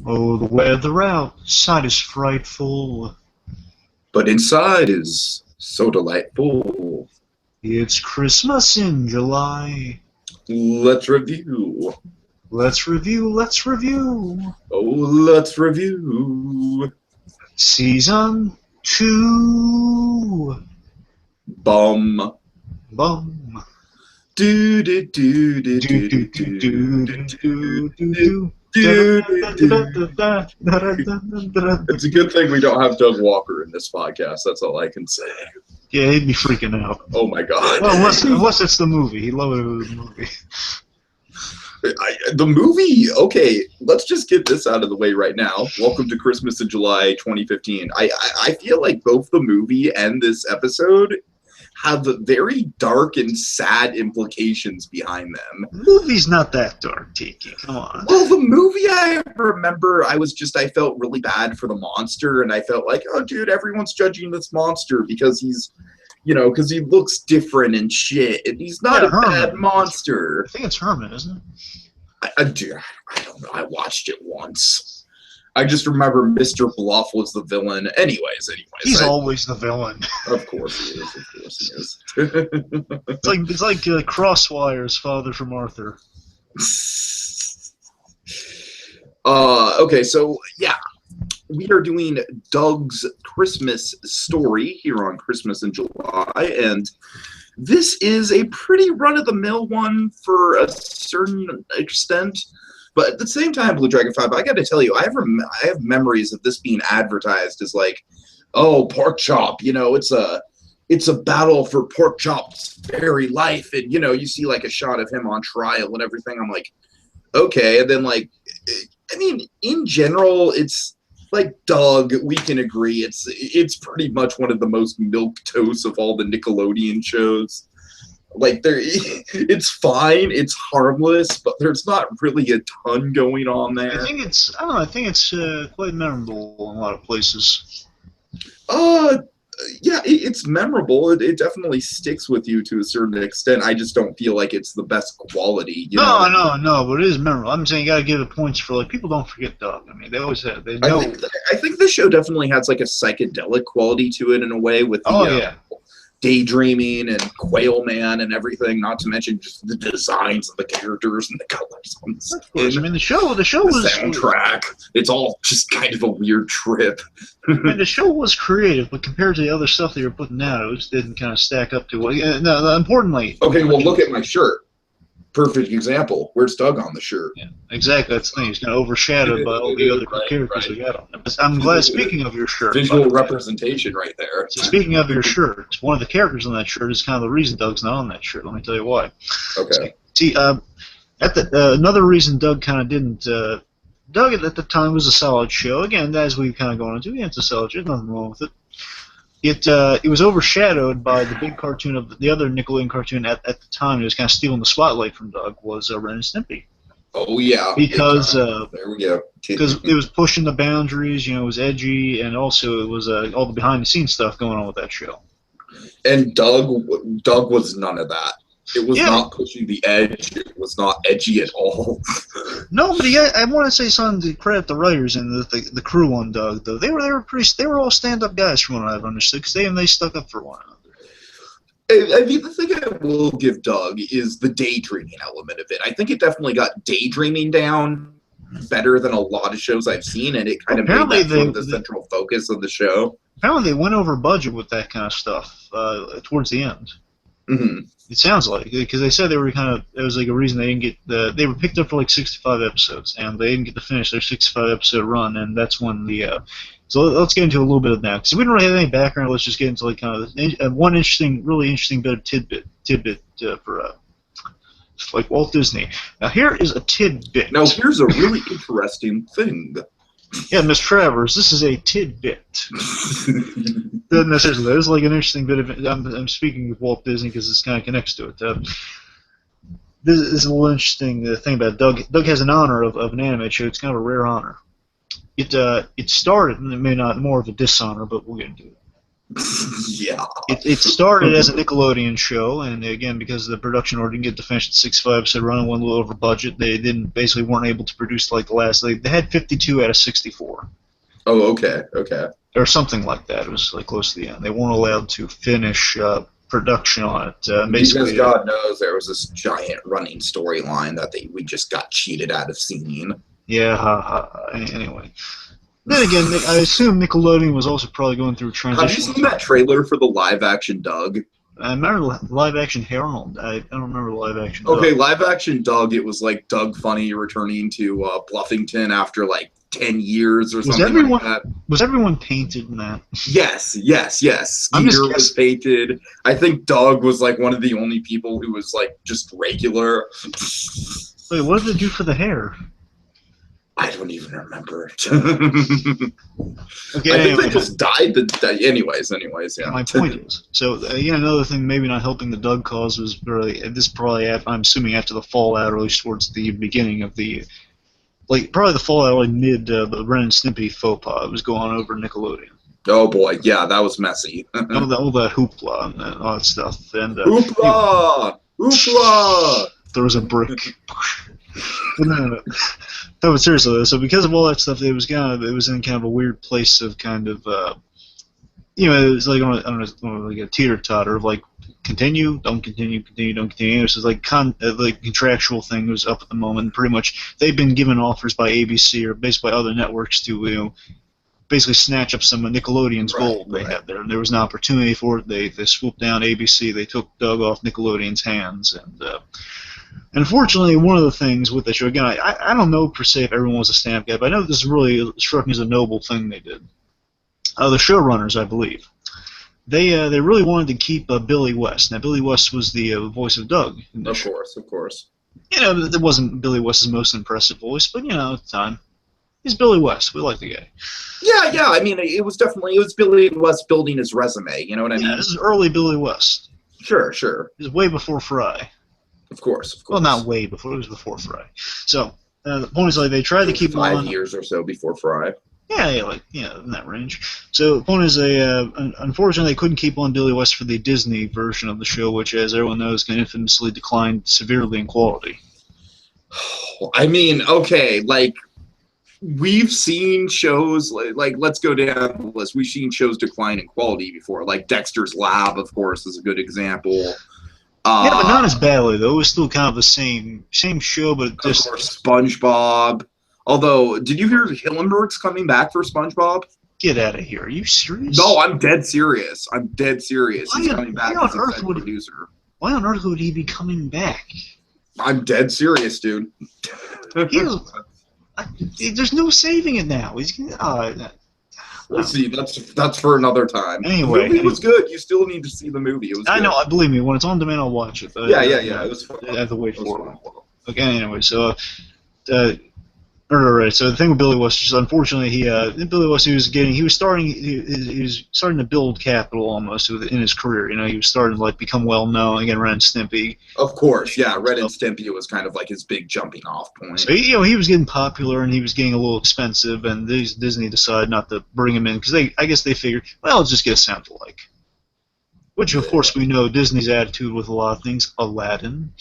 Oh, the weather outside is frightful. But inside is so delightful. It's Christmas in July. Let's review. Let's review. Oh, let's review. Season 2. Bum. Bum. Do do do do Do, do do, do do, do do, do do, do, do do. It's a good thing we don't have Doug Walker in this podcast. That's all I can say. Yeah, he'd be freaking out. Oh my god. Well, unless it's the movie. He loved it with the movie. The movie, okay, let's just get this out of the way right now. Welcome to Christmas in July 2015. I feel like both the movie and this episode have very dark and sad implications behind them. The movie's not that dark, Tiki. Come on. Well, the movie, I remember, I felt really bad for the monster, and I felt like, oh, dude, everyone's judging this monster because he's, because he looks different and shit, and he's not a bad monster. I think it's Herman, isn't it? I don't know. I watched it once. I just remember Mr. Bluff was the villain. Anyways. He's always the villain. Of course he is. Of course he is. It's like Crosswire's father from Arthur. Okay, so yeah, we are doing Doug's Christmas story here on Christmas in July, and this is a pretty run-of-the-mill one for a certain extent. But at the same time, BlueDragonFive, I got to tell you, I have memories of this being advertised as like, oh, pork chop, it's a battle for pork chop's very life, and you see like a shot of him on trial and everything. I'm like, okay, and then like, I mean, in general, it's like Doug. We can agree, it's pretty much one of the most milquetoast of all the Nickelodeon shows. Like it's fine, it's harmless, but there's not really a ton going on there. I think it's quite memorable in a lot of places. Yeah, it's memorable. It definitely sticks with you to a certain extent. I just don't feel like it's the best quality. No, but it is memorable. I'm saying you gotta give it points for like people don't forget Doug. I mean, they always have. They know. I think the show definitely has like a psychedelic quality to it in a way with the daydreaming and Quail Man and everything, not to mention just the designs of the characters and the colors on the skin. Of course. I mean, the show was soundtrack. It's all just kind of a weird trip. I mean, the show was creative, but compared to the other stuff they were putting out, it just didn't kind of stack up to it. No, importantly. Okay, well, look at my shirt. Perfect example. Where's Doug on the shirt? Yeah, exactly. That's the thing. He's kind of overshadowed by all the other characters we got on there. I'm glad. Speaking of your shirt, visual representation right there. So speaking of your shirt, one of the characters on that shirt is kind of the reason Doug's not on that shirt. Let me tell you why. Okay. See, another reason Doug kind of didn't. Doug at the time was a solid show. Again, as we've kind of gone into, it's a solid show. There's nothing wrong with it. It was overshadowed by the big cartoon of the other Nickelodeon cartoon at the time. It was kind of stealing the spotlight from Doug. Was Ren and Stimpy. Oh yeah. Because there we go. Because it was pushing the boundaries. It was edgy, and also it was all the behind-the-scenes stuff going on with that show. And Doug was none of that. It was not pushing the edge. It was not edgy at all. No, but I want to say something to credit the writers and the crew on Doug. Though they were all stand-up guys from what I've understood, because they stuck up for one another. I mean, the thing I will give Doug is the daydreaming element of it. I think it definitely got daydreaming down better than a lot of shows I've seen, and it kind of made that the central focus of the show. Apparently, they went over budget with that kind of stuff towards the end. Mm-hmm. It sounds like, because they said there was like a reason they didn't get they were picked up for like 65 episodes, and they didn't get to finish their 65 episode run, and that's when so let's get into a little bit of that, because we don't really have any background. Let's just get into like kind of one really interesting bit of tidbit for like Walt Disney. Now here is a tidbit. Now here's a really interesting thing. Yeah, Miss Travers, this is a tidbit. Doesn't necessarily. It's like an interesting bit of. I'm speaking with Walt Disney because this kind of connects to it. This is a little interesting thing about Doug. Doug has an honor of an anime show. It's kind of a rare honor. It started, maybe not more of a dishonor, but we'll get into it. Yeah. It started as a Nickelodeon show, and again, because the production order didn't get to finish the 65-episode run and went a little over budget, they basically weren't able to produce like the last. They had 52 out of 64. Oh, okay, okay. Or something like that. It was like close to the end. They weren't allowed to finish production on it. Because God knows there was this giant running storyline that we just got cheated out of seeing. Yeah, anyway. Then again, I assume Nickelodeon was also probably going through a transition. Have you seen that trailer for the live-action Doug? I remember live-action Harold. I don't remember live-action Doug. Okay, Doug. live-action Doug, it was like Doug Funny returning to Bluffington after like 10 years or something like that. Was everyone painted in that? Yes. Skeeter was painted. I think Doug was like one of the only people who was like just regular. Wait, what did they do for the hair? I don't even remember. Okay, I think they just died. Anyways, yeah. My point is, so another thing maybe not helping the Doug cause was really I'm assuming after the fallout, or at least towards the beginning of the, like probably the fallout like mid the Ren and Stimpy faux pas was going on over Nickelodeon. Oh boy, yeah, that was messy. all that hoopla and all that stuff. And hoopla. There was a brick. No, but seriously though, so because of all that stuff, it was in kind of a weird place of kind of it was like on like a teeter-totter of like continue, don't continue, don't continue. This is like like contractual thing was up at the moment. Pretty much they've been given offers by ABC or basically by other networks to basically snatch up some of Nickelodeon's gold they had there. And there was an opportunity for it. They swooped down ABC. They took Doug off Nickelodeon's hands. And unfortunately, one of the things with the show, again, I don't know per se if everyone was a stamp guy, but I know this really struck me as a noble thing they did. The showrunners, I believe, they really wanted to keep Billy West. Now, Billy West was the voice of Doug. Of course. It wasn't Billy West's most impressive voice, but at the time, he's Billy West. We like the guy. Yeah. I mean, it was Billy West building his resume. You know what I mean? Yeah, this is early Billy West. Sure. It was way before Fry. Of course. Well, not way before. It was before Fry. So the point is, like, they tried to keep 5 years or so before Fry. Yeah, in that range. So the point is, unfortunately, they couldn't keep on Billy West for the Disney version of the show, which, as everyone knows, can infamously decline severely in quality. I mean, okay, like, we've seen shows, like let's go down the list. We've seen shows decline in quality before. Like Dexter's Lab, of course, is a good example. Yeah, but not as badly, though. It was still kind of the same show, but just... Of course, SpongeBob. Although, did you hear Hillenburg's coming back for SpongeBob? Get out of here. Are you serious? No, I'm dead serious. He's coming back as executive producer. Why on earth would he be coming back? I'm dead serious, dude. There's no saving it now. He's We'll see. That's for another time. Anyway, the movie was good. You still need to see the movie. It was good. I know. Believe me, when it's on demand, I'll watch it. Yeah. It was fun. I have to wait for it. Okay. Anyway, so right. So the thing with Billy West is, unfortunately, Billy West he was starting to build capital almost in his career. He was starting to become well known. Again, Ren and Stimpy. Of course, yeah. Ren and Stimpy was kind of like his big jumping off point. So he was getting popular and he was getting a little expensive, and Disney decided not to bring him in because I guess they figured, well, let's just get a sound alike. Which, of course, we know Disney's attitude with a lot of things. Aladdin.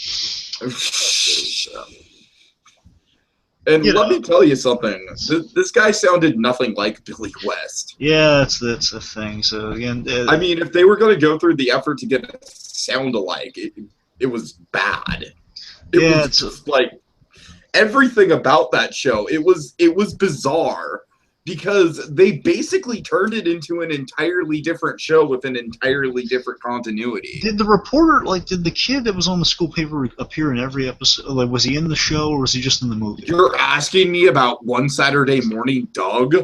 And let me tell you something. This guy sounded nothing like Billy West. Yeah, that's the thing. So again, I mean, if they were going to go through the effort to get a sound alike, it was bad. It was just like everything about that show. It was bizarre because they basically turned it into an entirely different show with an entirely different continuity. Did the reporter, did the kid that was on the school paper appear in every episode? Like, was he in the show or was he just in the movie? You're asking me about One Saturday Morning Doug?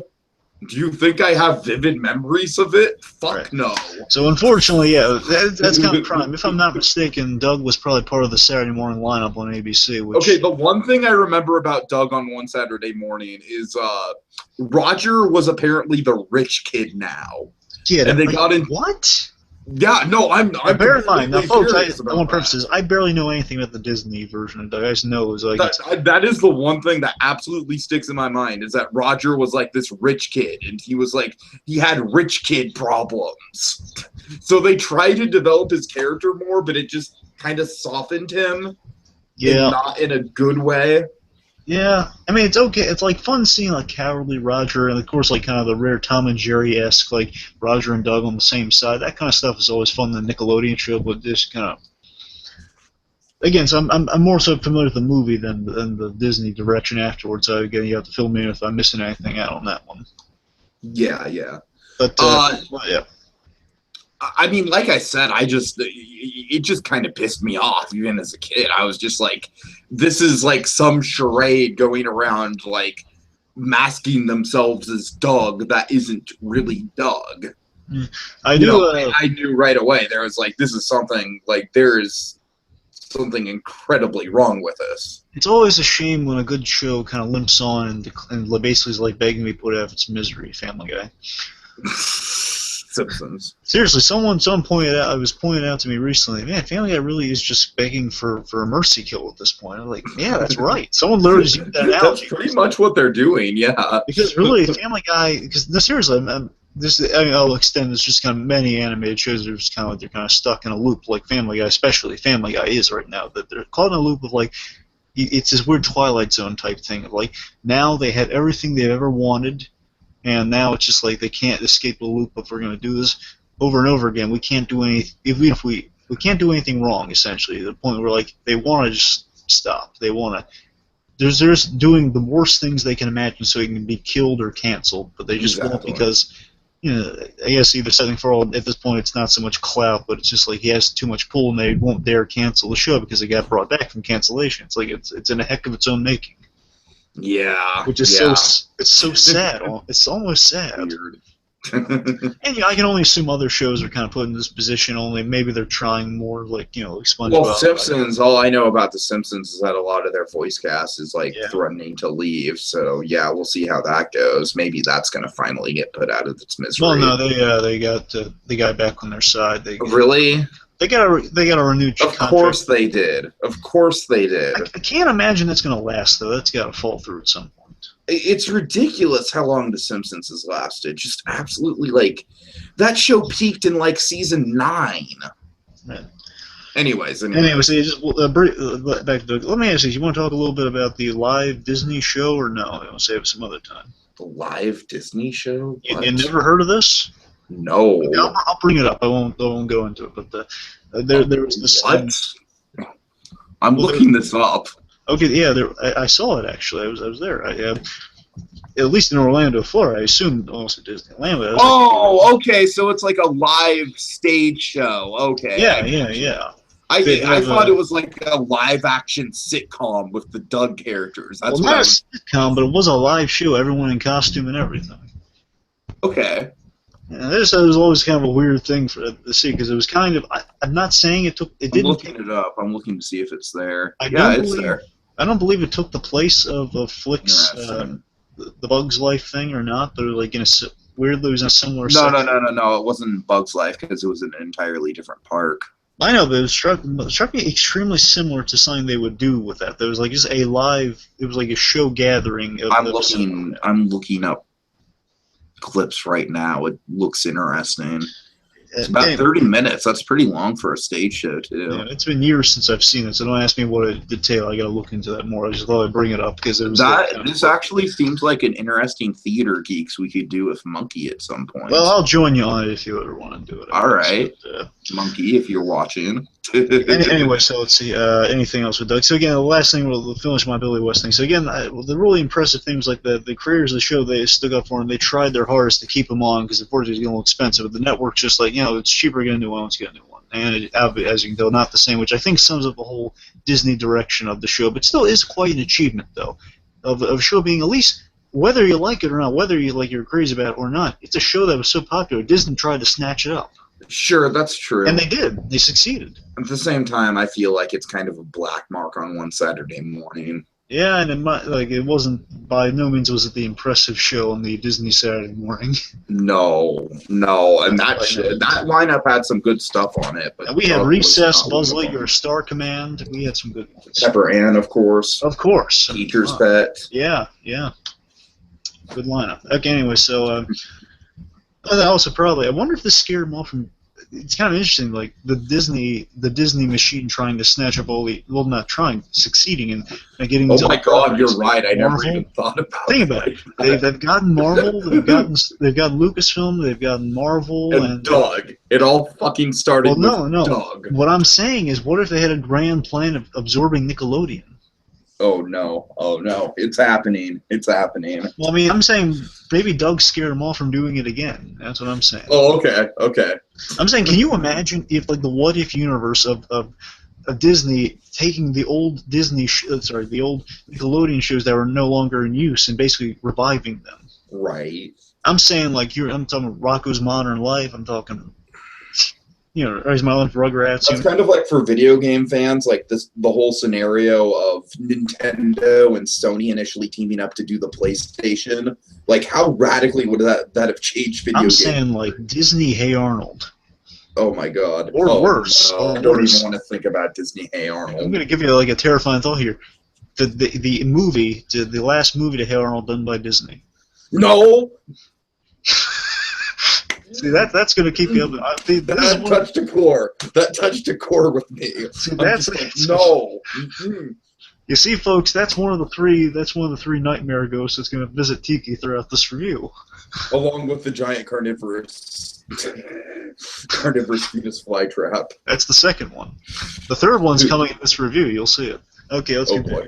Do you think I have vivid memories of it? Fuck no. So unfortunately, yeah, that's kind of prime. If I'm not mistaken, Doug was probably part of the Saturday morning lineup on ABC. Okay, the one thing I remember about Doug on One Saturday Morning is Roger was apparently the rich kid now. Yeah, and they got in. What? Yeah, no, I'm bear in mind, now, folks, I serious about want that. purposes. I barely know anything about the Disney version of Doug. I just know it was like That is the one thing that absolutely sticks in my mind is that Roger was like this rich kid, and he had rich kid problems. So they tried to develop his character more, but it just kind of softened him, and yeah, not in a good way. yeah. I mean, it's okay. It's like fun seeing like cowardly Roger, and of course, like kind of the rare Tom and Jerry esque, like Roger and Doug on the same side. That kind of stuff is always fun in the Nickelodeon show, but just kind of. Again, so I'm more so familiar with the movie than the Disney direction afterwards. So again, you have to fill me in if I'm missing anything out on that one. Yeah, yeah. But well, yeah. I mean, like I said, it just kind of pissed me off even as a kid. I was just like, this is like some charade going around like masking themselves as Doug that isn't really Doug. I do. I knew right away there was like, this is something like there is something incredibly wrong with this. It's always a shame when a good show kind of limps on and basically is like begging to be put out of its misery. Family Guy. Simpsons. Seriously, someone pointed out. It was pointed out to me recently. Man, Family Guy really is just begging for a mercy kill at this point. I'm like, yeah, that's right. Someone literally used that analogy. That's pretty much what they're doing. Yeah. Because really, Family Guy. Because no, seriously, I'll extend this. Just kind of many animated shows. They're just kind of like they're kind of stuck in a loop, like Family Guy, especially Family Guy is right now. That they're caught in a loop of like. It's this weird Twilight Zone type thing of like now they had everything they've ever wanted. And now it's just like they can't escape the loop if we're going to do this over and over again. We can't do anything, even if we can't do anything wrong, essentially, to the point where like they want to just stop. They want to. They're just doing the worst things they can imagine so he can be killed or canceled, but they just won't because, I guess either setting for all, at this point it's not so much clout, but it's just like he has too much pull and they won't dare cancel the show because it got brought back from cancellation. It's like it's in a heck of its own making. Yeah. Which is it's so sad. It's almost sad. Weird. And I can only assume other shows are kind of put in this position. Only maybe they're trying more, like SpongeBob. Well, Simpsons. All I know about the Simpsons is that a lot of their voice cast is like threatening to leave. So yeah, we'll see how that goes. Maybe that's going to finally get put out of its misery. Well, no, they got the guy back on their side. Really? They got a renewed contract. Of course they did. Of course they did. I can't imagine that's going to last though. That's got to fall through at some point. It's ridiculous how long The Simpsons has lasted. Just absolutely like that show peaked in like season 9. Yeah. Anyways, so just back to Doug. Let me ask you: you want to talk a little bit about the live Disney show, or no? You want to save it some other time? The live Disney show? You never heard of this? No. I'll bring it up. I won't go into it. But there was this. What? I'm looking this up. Okay, yeah, I saw it actually. I was there. At least in Orlando, Florida. I assumed also Disneyland. Okay. So it's like a live stage show. Okay. Yeah. I thought it was like a live action sitcom with the Doug characters. That's not a sitcom, but it was a live show. Everyone in costume and everything. Okay. Yeah, this was always kind of a weird thing to see because it was kind of. I'm not saying it took. It didn't. I'm looking it up. I'm looking to see if it's there. It's there. I don't believe it took the place of Flick's the Bug's Life thing or not, but like weirdly it was in a similar. No. It wasn't Bug's Life because it was an entirely different park. I know, but it struck me extremely similar to something they would do with that. There was like just a live. It was like a show gathering. I'm looking up clips right now. It looks interesting. It's about 30 minutes. That's pretty long for a stage show, too. Yeah, it's been years since I've seen it, so don't ask me what it detailed. I got to look into that more. I just thought I'd bring it up because it was. This actually seems like an interesting theater geeks we could do with Monkey at some point. Well, I'll join you on it if you ever want to do it. All right, Monkey, if you're watching. Anyway, so let's see. Anything else with Doug? So again, the last thing we'll finish my Billy West thing. So again, the really impressive things like the creators of the show, they stood up for him. They tried their hardest to keep him on because unfortunately it's going to look expensive. But the network's just like, it's cheaper to get a new one. Let's get a new one. And as you can tell, not the same, which I think sums up the whole Disney direction of the show. But still is quite an achievement though, of a show being at least. Whether you like it or not, whether you're crazy about it or not, it's a show that was so popular. Disney tried to snatch it up. Sure, that's true. And they did. They succeeded. At the same time, I feel like it's kind of a black mark on one Saturday morning. Yeah, and it wasn't by no means was it the impressive show on the Disney Saturday morning. No, and that lineup had some good stuff on it, but And we had Doug was Recess, not Buzz one of them. Lightyear, Star Command. We had some good ones. Pepper Ann, of course. Of course. Teacher's Pet. Yeah. Good lineup. Okay, anyway, so also probably I wonder if this scared them off from. It's kind of interesting, like the Disney machine trying to snatch up all the not trying, succeeding in getting. Oh my God, you're right. I never even thought about. Think about it. They've gotten Marvel. They've gotten Lucasfilm. They've gotten Marvel and Doug. It all fucking started with Doug. What I'm saying is, what if they had a grand plan of absorbing Nickelodeon? Oh no, it's happening. Well, I mean, I'm saying maybe Doug scared them off from doing it again. That's what I'm saying. Oh, okay. I'm saying, can you imagine if, like, the what if universe of Disney taking the old the old Nickelodeon shows that were no longer in use and basically reviving them? Right. I'm saying, like, I'm talking Rocko's Modern Life. I'm talking, Raise My Life, Rugrats. That's kind of like for video game fans, like the whole scenario of Nintendo and Sony initially teaming up to do the PlayStation. Like, how radically would that have changed video games? I'm saying, like, Disney Hey Arnold. Oh my God. Or worse. No. I don't even want to think about Disney Hey Arnold. I'm going to give you, like, a terrifying thought here. The movie, the last movie to Hey Arnold done by Disney. No! See, that's going to keep you up. That touched a core. That touched a core with me. See, no. You see, folks, that's one of the three nightmare ghosts that's going to visit Tiki throughout this review. Along with the giant carnivorous fetus flytrap. That's the second one. The third one's coming in this review. You'll see it. Okay, let's get boy.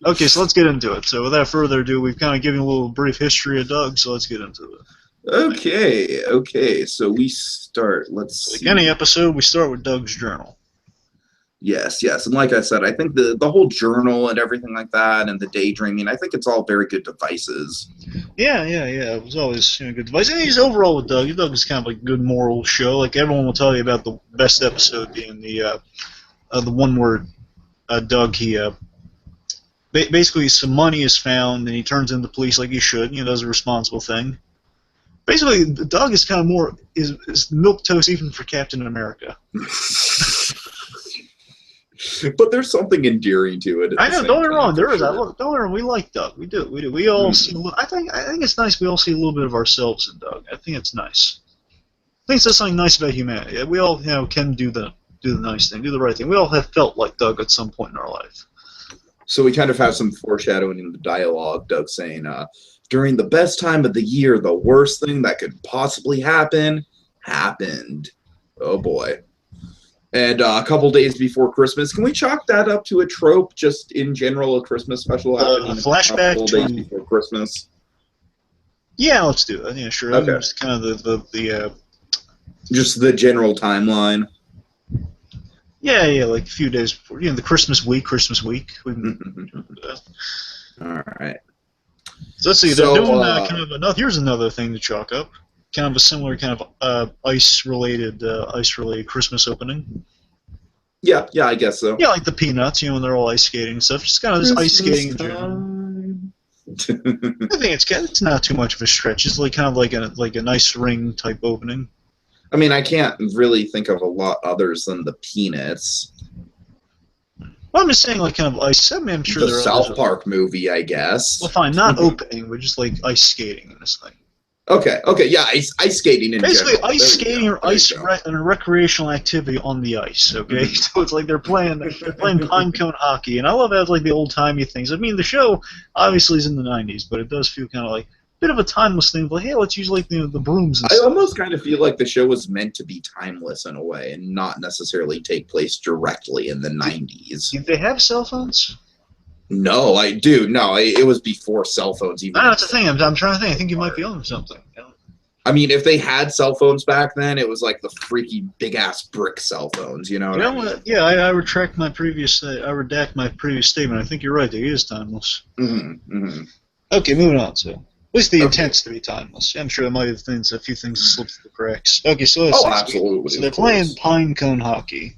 Okay, so let's get into it. So without further ado, we've kind of given a little brief history of Doug, so let's get into it. Okay, so we start, let's see. Like any episode, we start with Doug's journal. Yes, and like I said, I think the whole journal and everything like that and the daydreaming, I think it's all very good devices. Yeah, it was always good device. And he's overall with Doug. Doug is kind of like a good moral show. Like, everyone will tell you about the best episode being the one where Doug, basically some money is found and he turns in the police like he should, does a responsible thing. Basically, Doug is kind of more is milquetoast even for Captain America. But there's something endearing to it. I know. Don't get me wrong. There is. Don't get me wrong. We like Doug. We do. We all see. I think it's nice. We all see a little bit of ourselves in Doug. I think it's nice. I think it's just something nice about humanity. We all, can do the nice thing, do the right thing. We all have felt like Doug at some point in our life. So we kind of have some foreshadowing in the dialogue. Doug saying, "During the best time of the year, the worst thing that could possibly happen happened." Oh boy. And a couple days before Christmas, can we chalk that up to a trope, just in general, a Christmas special happening? Flashback a couple days before Christmas. Yeah, let's do it. Yeah, sure. Okay. Just kind of the just the general timeline. Yeah, like a few days before, the Christmas week. We can All right. So let's see. They're doing kind of another. Here's another thing to chalk up. Kind of a similar kind of ice-related Christmas opening. Yeah, I guess so. Yeah, like the Peanuts, and they're all ice skating and stuff. Just kind of this ice skating in general. I think it's not too much of a stretch. It's like kind of like a nice ring type opening. I mean, I can't really think of a lot others than the Peanuts. Well, I'm just saying, like, kind of ice. I mean, I'm sure the South Park movie, I guess. Well, fine, not opening, but just like ice skating in this thing. Okay, yeah, ice skating in basically general. Ice skating or and a recreational activity on the ice. Okay, so it's like they're playing pine cone hockey, and I love that, like, the old timey things. I mean, the show obviously is in the '90s, but it does feel kind of like a bit of a timeless thing. Like, hey, let's use like the brooms. And I almost kind of feel like the show was meant to be timeless in a way, and not necessarily take place directly in the '90s. Did they have cell phones? No, I do. No, it was before cell phones even. That's the thing. I'm trying to think. I think you might be on something. I mean, if they had cell phones back then, it was like the freaky big-ass brick cell phones, you know what I mean? Yeah, I retract my previous I redact my previous statement. I think you're right. It is timeless. Okay, moving on. So, at least the intent's to be timeless. I'm sure there might have been a few things that slipped through the cracks. Okay, so let's see. Absolutely. So they're playing pine cone hockey.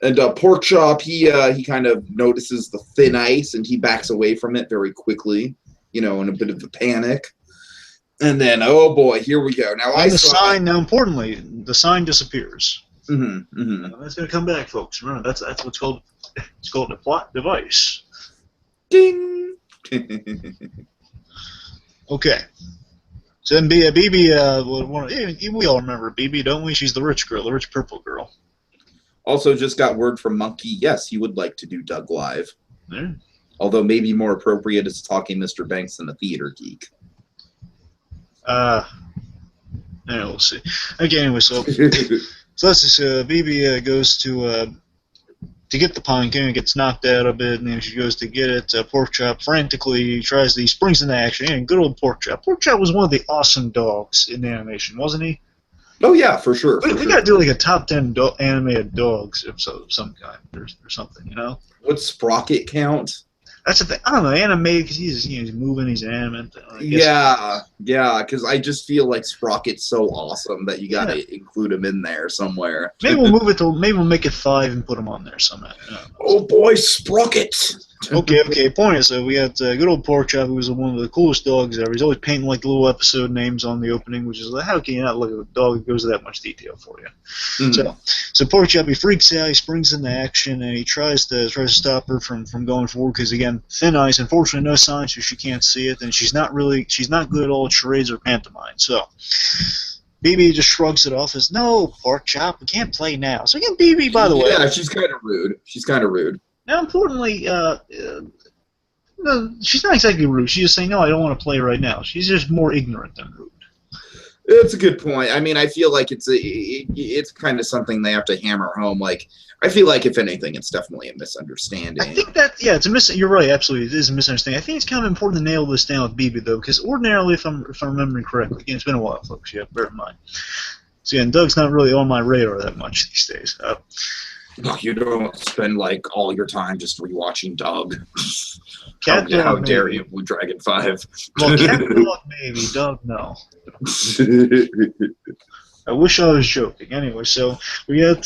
And Porkchop, he kind of notices the thin ice and he backs away from it very quickly, in a bit of a panic. And then, oh boy, here we go. Now and the sign. Now, importantly, the sign disappears. That's going to come back, folks. Remember, that's what's called. It's called a plot device. Ding. Okay. So then, BB, we all remember BB, don't we? She's the rich girl, the rich purple girl. Also, just got word from Monkey. Yes, he would like to do Doug Live. Yeah. Although maybe more appropriate is talking Mr. Banks than a theater geek. We'll see. Okay, anyway, so let's just BB goes to get the pumpkin and gets knocked out a bit, and then she goes to get it. Porkchop frantically he springs into action, and good old Porkchop. Porkchop was one of the awesome dogs in the animation, wasn't he? Oh yeah, for sure. We gotta do like a top 10 animated dogs episode of some kind or something, Would Sprocket count? That's the thing. I don't know, animated because he's moving, he's animate. Yeah, because I just feel like Sprocket's so awesome that you gotta include him in there somewhere. Maybe we'll make it 5 and put him on there somehow. Oh boy, Sprocket! Okay. Point is, we got good old Porkchop, who was one of the coolest dogs ever. He's always painting like little episode names on the opening, which is like, how can you not look at a dog that goes to that much detail for you? So Porkchop, he freaks out, he springs into action, and he tries to stop her from going forward because again, thin ice. Unfortunately, no sign, so she can't see it, and she's not good at all at charades or pantomime. So BB just shrugs it off as, no, Porkchop, we can't play now. So again, BB, by the way, yeah, she's kind of rude. Now, importantly, she's not exactly rude. She's just saying, no, I don't want to play right now. She's just more ignorant than rude. It's a good point. I mean, I feel like it's kind of something they have to hammer home. Like, I feel like, if anything, it's definitely a misunderstanding. I think that, you're right, absolutely, it is a misunderstanding. I think it's kind of important to nail this down with BB, though, because ordinarily, if I'm remembering correctly, again, it's been a while, folks, bear in mind. So, again, Doug's not really on my radar that much these days. You don't spend like all your time just rewatching Doug. How dare you, BlueDragonFive? Well, Cat Dog maybe, Doug no. I wish I was joking. Anyway, so we got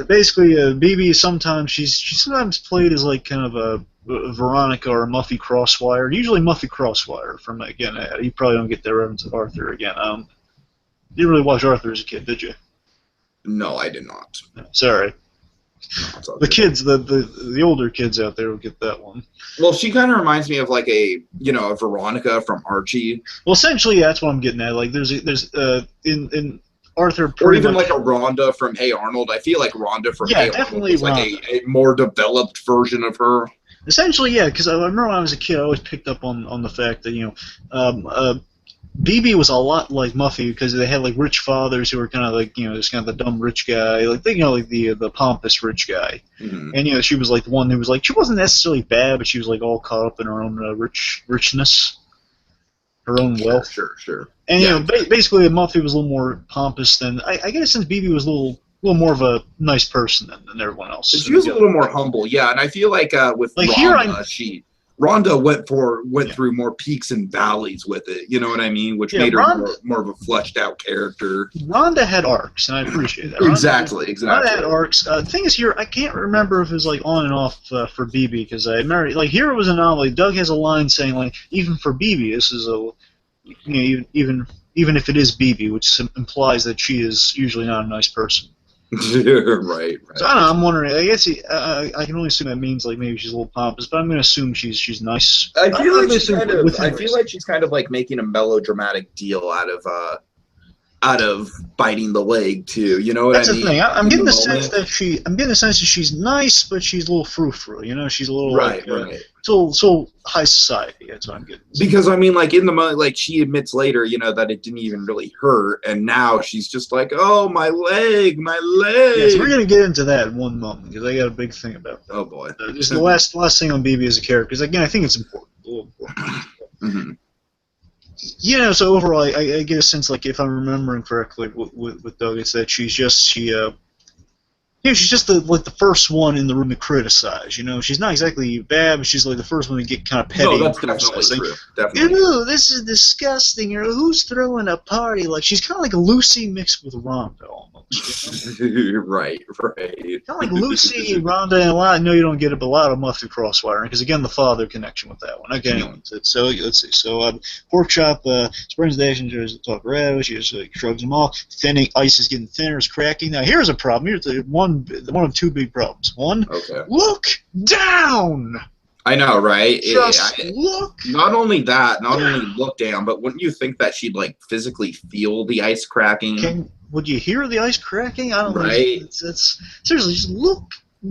basically BB. Sometimes she's sometimes played as like kind of a Veronica or a Muffy Crosswire. Usually Muffy Crosswire. From again, you probably don't get that reference of Arthur again. You didn't really watch Arthur as a kid, did you? No, I did not. Sorry. No, the kids, the older kids out there will get that one. Well, she kind of reminds me of like a Veronica from Archie. Well, essentially, that's what I'm getting at. Like, there's in Arthur, or even like a Rhonda from Hey Arnold. I feel like Rhonda from Hey Arnold is like a more developed version of her. Essentially, yeah. Because I remember when I was a kid, I always picked up on the fact that BB was a lot like Muffy because they had like rich fathers who were kind of like just kind of the dumb rich guy, like like the pompous rich guy, and she was like the one who was like she wasn't necessarily bad, but she was like all caught up in her own richness, her own wealth. Sure. And basically Muffy was a little more pompous than I guess since BB was a little more of a nice person than everyone else. She was a little more humble, yeah, and I feel like with like Rhonda, Rhonda went through more peaks and valleys with it, you know what I mean? Which made her more of a fleshed out character. Rhonda had arcs, and I appreciate that. Exactly. Rhonda had arcs. The thing is here, I can't remember if it was like on and off for BB because I remember like here it was an anomaly. Doug has a line saying like even for BB, this is even if it is BB, which implies that she is usually not a nice person. Right. So I don't know. I'm wondering. I guess I can only assume that means like maybe she's a little pompous, but I'm going to assume she's nice. I feel like she's kind of like making a melodramatic deal out of biting the leg too. You know what I mean? That's the thing. I'm getting the sense that she's nice, but she's a little frou-frou. She's a little right. So high society. That's what I'm getting. Because I mean, like in the moment, like she admits later, that it didn't even really hurt, and now she's just like, "Oh, my leg." Yeah, so we're gonna get into that in one moment because I got a big thing about that. Oh boy. Just the last thing on BB as a character, because again, I think it's important. A little important. So overall, I get a sense, like, if I'm remembering correctly with Doug, it's that she's just the first one in the room to criticize. She's not exactly bad, but she's like the first one to get kind of petty. No, that's definitely true. Definitely. Ew, this is disgusting. Or who's throwing a party? Like she's kind of like a Lucy mixed with Rhonda almost. Right. Kind of like Lucy, Rhonda, and a lot. I know you don't get it, but a lot of Muffy crosswiring because again, the father connection with that one. Okay, so let's see. So Pork Chop springs the action to talk red. She just shrugs them off. Thinning ice is getting thinner, it's cracking. Now here's a problem. Here's the one of two big problems. One, look down. I know, right? Just look. Not only look down, but wouldn't you think that she'd like physically feel the ice cracking? Would you hear the ice cracking? I don't know. Right. It's seriously, just look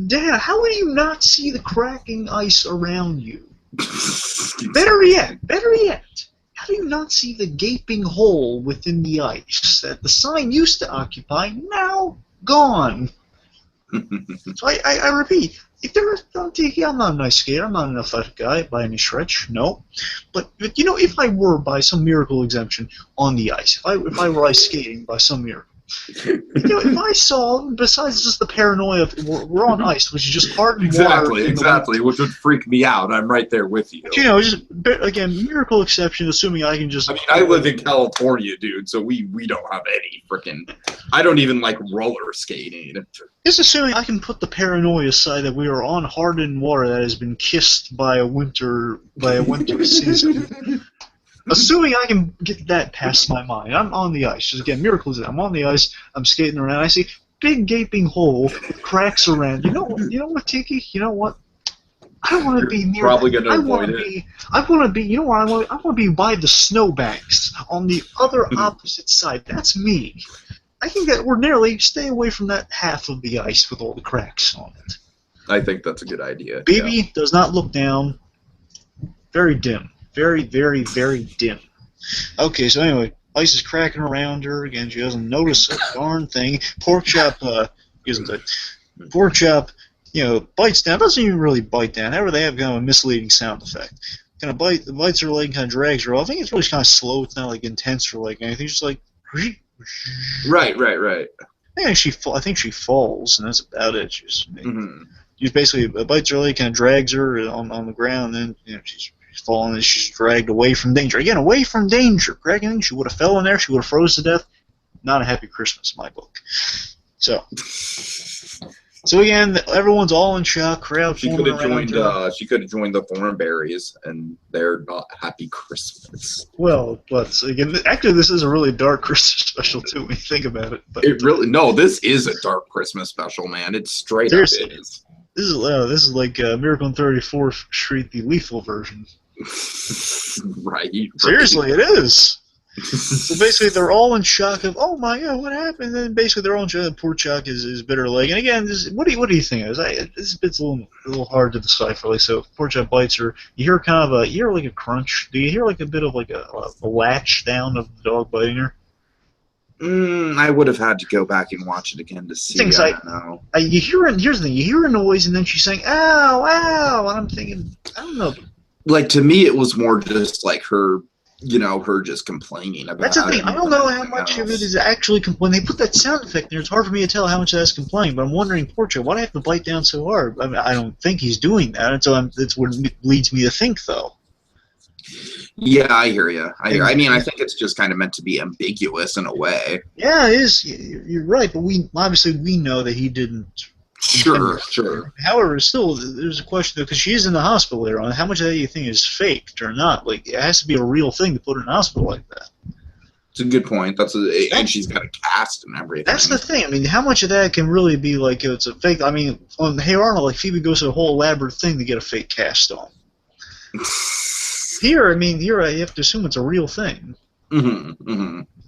down. How would you not see the cracking ice around you? Better yet, how do you not see the gaping hole within the ice that the sign used to occupy, now gone? So I repeat, if there was Tiki, I'm not a nice skater, I'm not an athletic guy by any stretch, no. But you know, if I were by some miracle exemption on the ice, if I were ice skating by some miracle, you know, if I saw, besides just the paranoia of we're on ice, which is just hardened water. Exactly, which would freak me out. I'm right there with you. But, you know, just again, miracle exception, assuming I can just. I mean, I live in California, dude, so we don't have any freaking. I don't even like roller skating. Just assuming I can put the paranoia aside that we are on hardened water that has been kissed by a winter season. Assuming I can get that past my mind, I'm on the ice. Just again, miracles. I'm on the ice. I'm skating around. I see big gaping hole, cracks around. You know what, Tiki? You know what? I don't want to be near. Probably going to avoid it. I want to be. You know what? I want to be by the snowbanks on the other opposite side. That's me. I can get ordinarily stay away from that half of the ice with all the cracks on it. I think that's a good idea. Baby does not look down. Very dim. Very, very, very dim. Okay, so anyway, ice is cracking around her. Again, she doesn't notice a darn thing. Pork Chop, Pork Chop, you know, bites down. Doesn't even really bite down. However, they have kind of a misleading sound effect. Kind of bites her leg and kind of drags her off. I think it's really kind of slow. It's not like intense or like anything. It's just like. Right. I think she falls, and that's about it. She's basically bites her leg, kind of drags her on the ground, and then you know she's fallen and she's dragged away from danger. Again, away from danger. Cracking, she would have fell in there. She would have froze to death. Not a happy Christmas in my book. So again, everyone's all in shock. Crowd. She could have joined. She could have joined the Thornberries, and they're not happy Christmas. Well, but again, actually, this is a really dark Christmas special too. When you think about it. But, this is a dark Christmas special, man. It's straight up. It is. This is like Miracle on 34th Street, the lethal version. Right. Seriously, it is. So basically, they're all in shock of, oh my god, what happened? And then basically, they're all in shock. Poor Chuck is bit her leg. And again, what do you think? This bit's a little hard to decipher. Like, so poor Chuck bites her. You hear you hear like a crunch. Do you hear like a bit of like a latch down of the dog biting her? I would have had to go back and watch it again to see. I don't know. Here's the thing. You hear a noise, and then she's saying, ow, ow. And I'm thinking, I don't know. Like, to me, it was more just like her, her just complaining about it. That's the thing. I don't know how much of it is actually when they put that sound effect there. It's hard for me to tell how much that's complaining. But I'm wondering, poor Joe, why do I have to bite down so hard? I mean, I don't think he's doing that. And so that's what leads me to think, though. Yeah, I hear you. I mean, I think it's just kind of meant to be ambiguous in a way. Yeah, it is. You're right. But we know that he didn't. Sure. However, still, there's a question though, because she's in the hospital later on. How much of that you think is faked or not? Like, it has to be a real thing to put her in a hospital like that. It's a good point. And she's got a cast and everything. That's the thing. I mean, how much of that can really be like it's a fake? I mean, on Hey Arnold, like Phoebe goes through a whole elaborate thing to get a fake cast on. Here, you have to assume it's a real thing.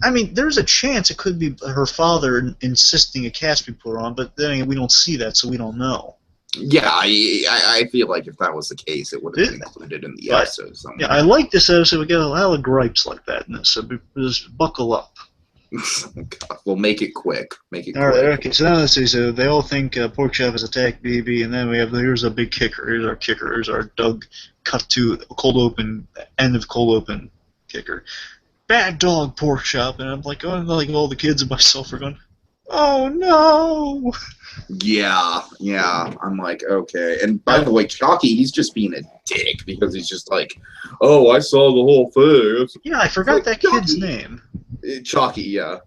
I mean, there's a chance it could be her father insisting a cast be put on, but then again, we don't see that, so we don't know. Yeah, I feel like if that was the case, it would have been included in the episode. Yeah, I like this episode. We got a lot of gripes like that in this, so just buckle up. We'll make it quick. All right, okay. So now let's see. So they all think Pork Chop has attacked BB, and then here's a big kicker. Here's our kicker. Here's our Doug cut to cold open, end of cold open kicker. Bad dog, Pork Chop, and I'm like, all the kids and myself are going, oh no. Yeah. I'm like, okay. And by the way, Chalky, he's just being a dick because he's just like, oh, I saw the whole thing. Yeah, I forgot that kid's name. Chalky, yeah.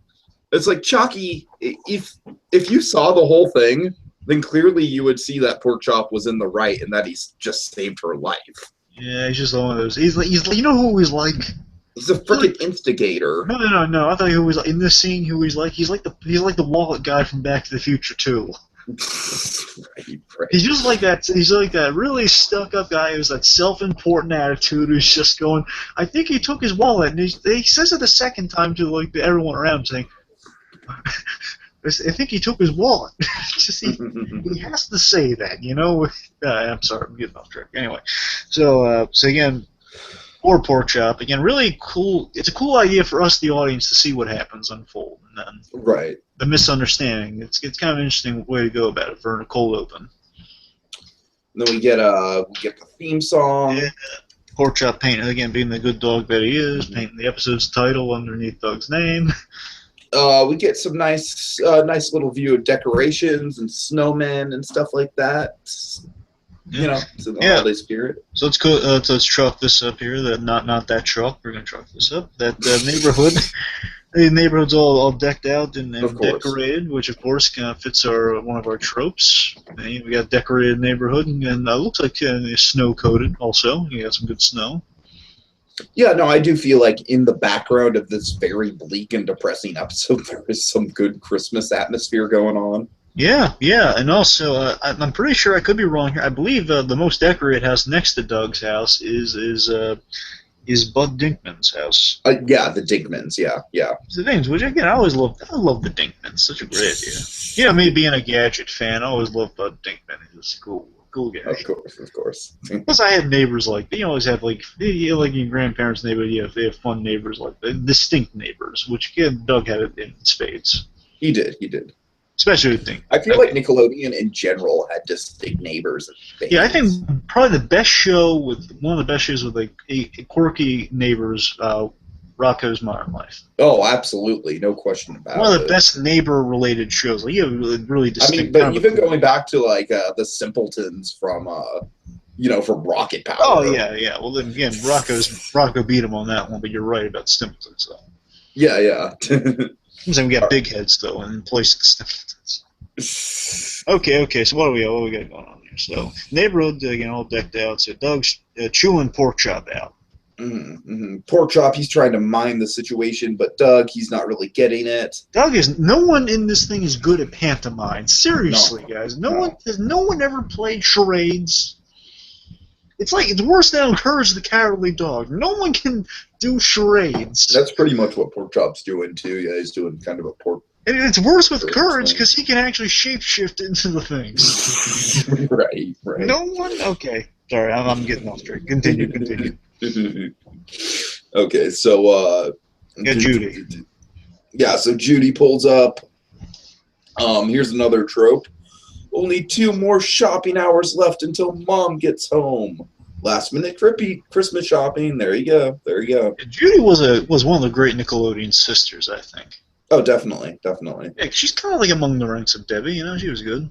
It's like Chucky. If you saw the whole thing, then clearly you would see that pork chop was in the right and that he's just saved her life. Yeah, he's just one of those. He's like, you know who he's like? He's a freaking instigator. No. I thought who was like, in this scene. Who he's like? He's like the wallet guy from Back to the Future too. Right. He's just like that. He's like that really stuck-up guy who's that self-important attitude. Who's just going. I think he took his wallet, and he says it the second time to like everyone around, saying, "I think he took his wallet." Just he has to say that, you know. I'm sorry, I'm getting off track. Anyway, so again. Or pork chop. Again, really cool. It's a cool idea for us, the audience, to see what happens unfold. And then right. The misunderstanding. It's kind of an interesting way to go about it for a cold open. And then we get the theme song. Yeah. Pork chop painting, again, being the good dog that he is, painting the episode's title underneath Doug's name. We get some nice little view of decorations and snowmen and stuff like that. You know, to the holiday spirit. So let's go. Let's chalk this up here. That not that chalk. We're gonna chalk this up. That neighborhood. The neighborhood's all decked out and decorated, which of course kind of fits one of our tropes. And we got decorated neighborhood, and looks like snow coated. Also, you got some good snow. Yeah, no, I do feel like in the background of this very bleak and depressing episode, there is some good Christmas atmosphere going on. Yeah, and also I'm pretty sure, I could be wrong here. I believe the most decorated house next to Doug's house is Bud Dinkman's house. Yeah, the Dinkmans. Yeah. The things, which again, I love the Dinkmans. Such a great idea. You know, me being a gadget fan, I always love Bud Dinkman. He's a cool gadget. Of course. Plus, I had neighbors like you always have like your grandparents' neighborhood. They have fun neighbors like distinct neighbors, which again Doug had it in spades. He did. Especially with Dink. I feel like Nickelodeon in general had distinct neighbors. Yeah, I think probably the best show one of the best shows with like quirky neighbors, Rocko's Modern Life. Oh, absolutely, no question about it. One of the best neighbor-related shows. Like, really distinct. I mean, but even going back to like the Simpletons from from Rocket Power. Oh yeah. Well, then again, Rocko beat him on that one, but you're right about Simpletons. So. Yeah. We got big heads though, in place of Simpletons. Okay. So what do we got going on here? So neighborhood again, all decked out. So Doug's chewing pork chop out. Pork chop, he's trying to mine the situation, but Doug, he's not really getting it. No one in this thing is good at pantomime. Seriously, guys, no one ever played charades. It's worse than Courage the Cowardly Dog. No one can do charades. That's pretty much what Pork Chop's doing too. Yeah, he's doing kind of a pork. And it's worse with Courage because he can actually shapeshift into the things. Right. No one. Okay, sorry, I'm getting off track. Continue. Okay, so Judy. Yeah, so Judy pulls up. Here's another trope. Only 2 more shopping hours left until Mom gets home. Last minute Christmas shopping. There you go. Judy was one of the great Nickelodeon sisters, I think. Oh, definitely. Yeah, she's kind of like among the ranks of Debbie. You know, she was good.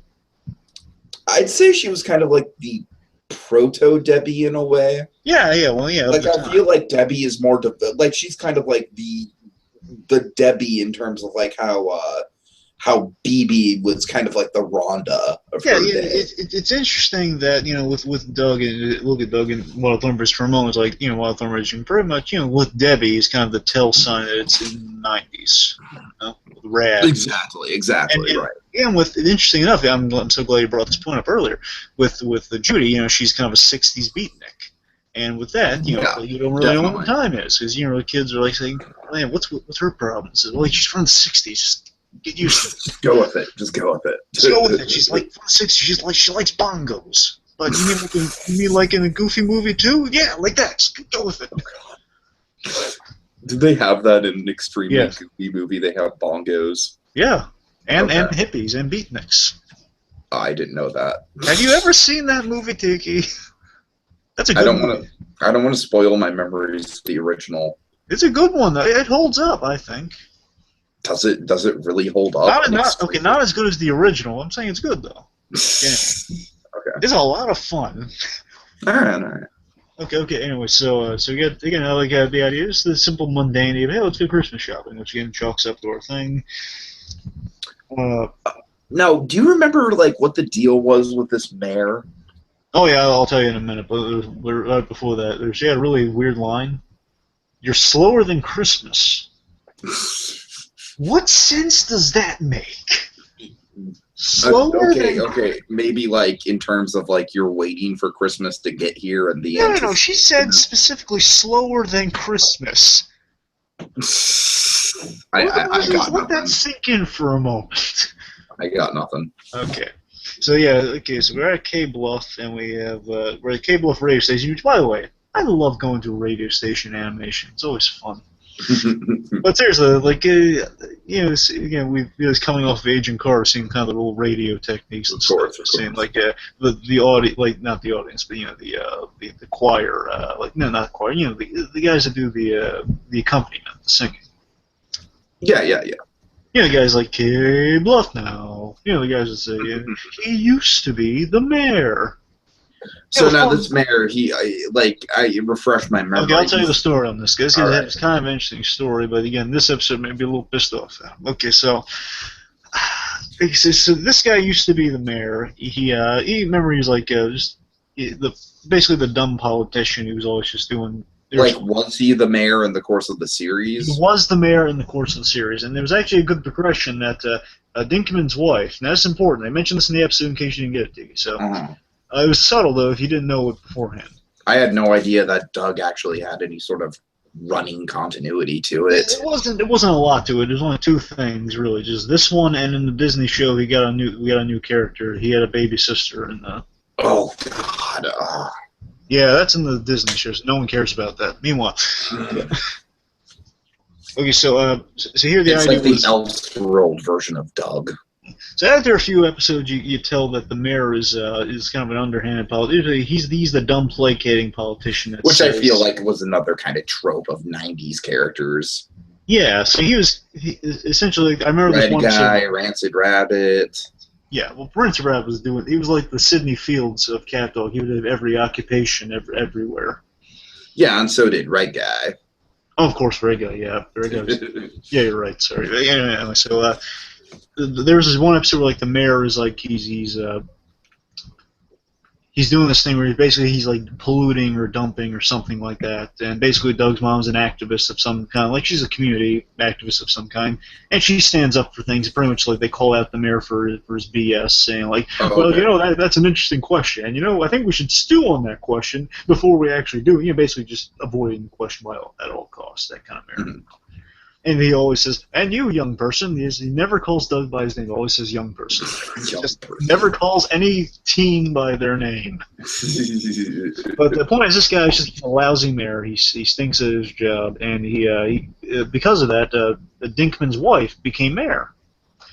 I'd say she was kind of like the proto Debbie in a way. Yeah. Well, yeah. Like I feel like Debbie is more like she's kind of like the Debbie in terms of like how BB was kind of like the Rhonda of her day. It's interesting that, with Doug, and look at Doug and Wild Thornberrys for a moment, it's like, Wild Thornberrys, pretty much, with Debbie is kind of the tell sign that it's in the 90s, with Rad. Exactly, right. And interesting enough, I'm so glad you brought this point up earlier, with the Judy, she's kind of a 60s beatnik. And with that, you don't really know what time is, because, the kids are like saying, man, what's her problem? It's like, she's from the 60s, just get used to it. Just go with it. Just go with it. She's like from the 60s. She likes bongos. But you mean like in a Goofy movie too? Yeah, like that. Just go with it. Oh, God. Did they have that in an extremely Goofy movie? They have bongos. Yeah, and hippies and beatniks. I didn't know that. Have you ever seen that movie, Tiki? That's a good movie. I don't want to spoil my memories of the original. It's a good one, though. It holds up, I think. Does it really hold up? Not as good as the original. I'm saying it's good though. Yeah. Okay. It's a lot of fun. All right. Okay. Anyway, so we got again, the idea is the simple mundanity of hey, let's go Christmas shopping, which again chalks up to our thing. Uh, Now, do you remember like what the deal was with this mayor? oh yeah, I'll tell you in a minute. But right before that, she had a really weird line. You're slower than Christmas. What sense does that make? Slower than Okay. Maybe like in terms of like you're waiting for Christmas to get here and the no. She said specifically slower than Christmas. I got Let nothing. that sink in for a moment. I got nothing. Okay. So yeah, okay, so we're at K Bluff and we have we're at K Bluff radio station, which by the way, I love going to a radio station animation. It's always fun. But seriously, like again, we've coming off of Agent Carter, seeing kind of the old radio techniques and stuff. Seeing like the audience, like not the audience, but the choir, like no, not choir, the guys that do the accompaniment, the singing. Yeah. Guys like K Bluff now. The guys that say he used to be the mayor. So now this mayor, I refreshed my memory. Okay, I'll tell you the story on this. This is kind of an interesting story, but again, this episode made me a little pissed off. Okay, so this guy used to be the mayor. He remember he's like basically the dumb politician who was always just doing. Was he the mayor in the course of the series? He was the mayor in the course of the series, and there was actually a good progression that Dinkman's wife. Now that's important. I mentioned this in the episode in case you didn't get it, Tiki. So. It was subtle, though, if you didn't know it beforehand. I had no idea that Doug actually had any sort of running continuity to it. It wasn't a lot to it. There's only two things, really. Just this one, and in the Disney show, we got a new character. He had a baby sister, and oh God. Yeah, that's in the Disney shows. No one cares about that. Meanwhile, okay, so here the idea was... It's like the Elseworld version of Doug. So after a few episodes, you tell that the mayor is kind of an underhanded politician. He's the dumb, placating politician. Which I feel like was another kind of trope of '90s characters. Yeah, so he essentially. I remember this one guy, Rancid Rabbit. Yeah, well, Rancid Rabbit he was like the Sidney Fields of Cat Dog. He would have every occupation everywhere. Yeah, and so did Red Guy. Oh, of course, Red Guy. Yeah, Red Guy. Yeah, you're right. Sorry. Anyway, so. There was this one episode where like the mayor is like he's doing this thing where he's like polluting or dumping or something like that, and basically Doug's mom's an activist of some kind, like she's a community activist of some kind, and she stands up for things. Pretty much like they call out the mayor for his BS, saying like, that's an interesting question, and I think we should stew on that question before we actually do it. Basically just avoiding the question at all costs, that kind of mayor. Mm-hmm. And he always says, and you, young person. He never calls Doug by his name. He always says young person. Never calls any teen by their name. But the point is, this guy is just a lousy mayor. He stinks at his job. And he because of that, Dinkman's wife became mayor.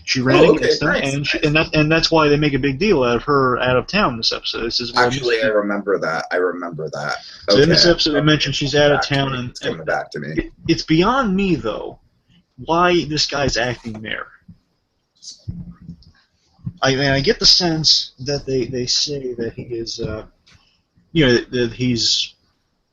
She ran against him, nice. And that's why they make a big deal out of her out of town this episode. I remember that. So in this episode, they mentioned she's out of town, and it's coming back to me. It's beyond me though why this guy's acting mayor. I get the sense that they say that he is, that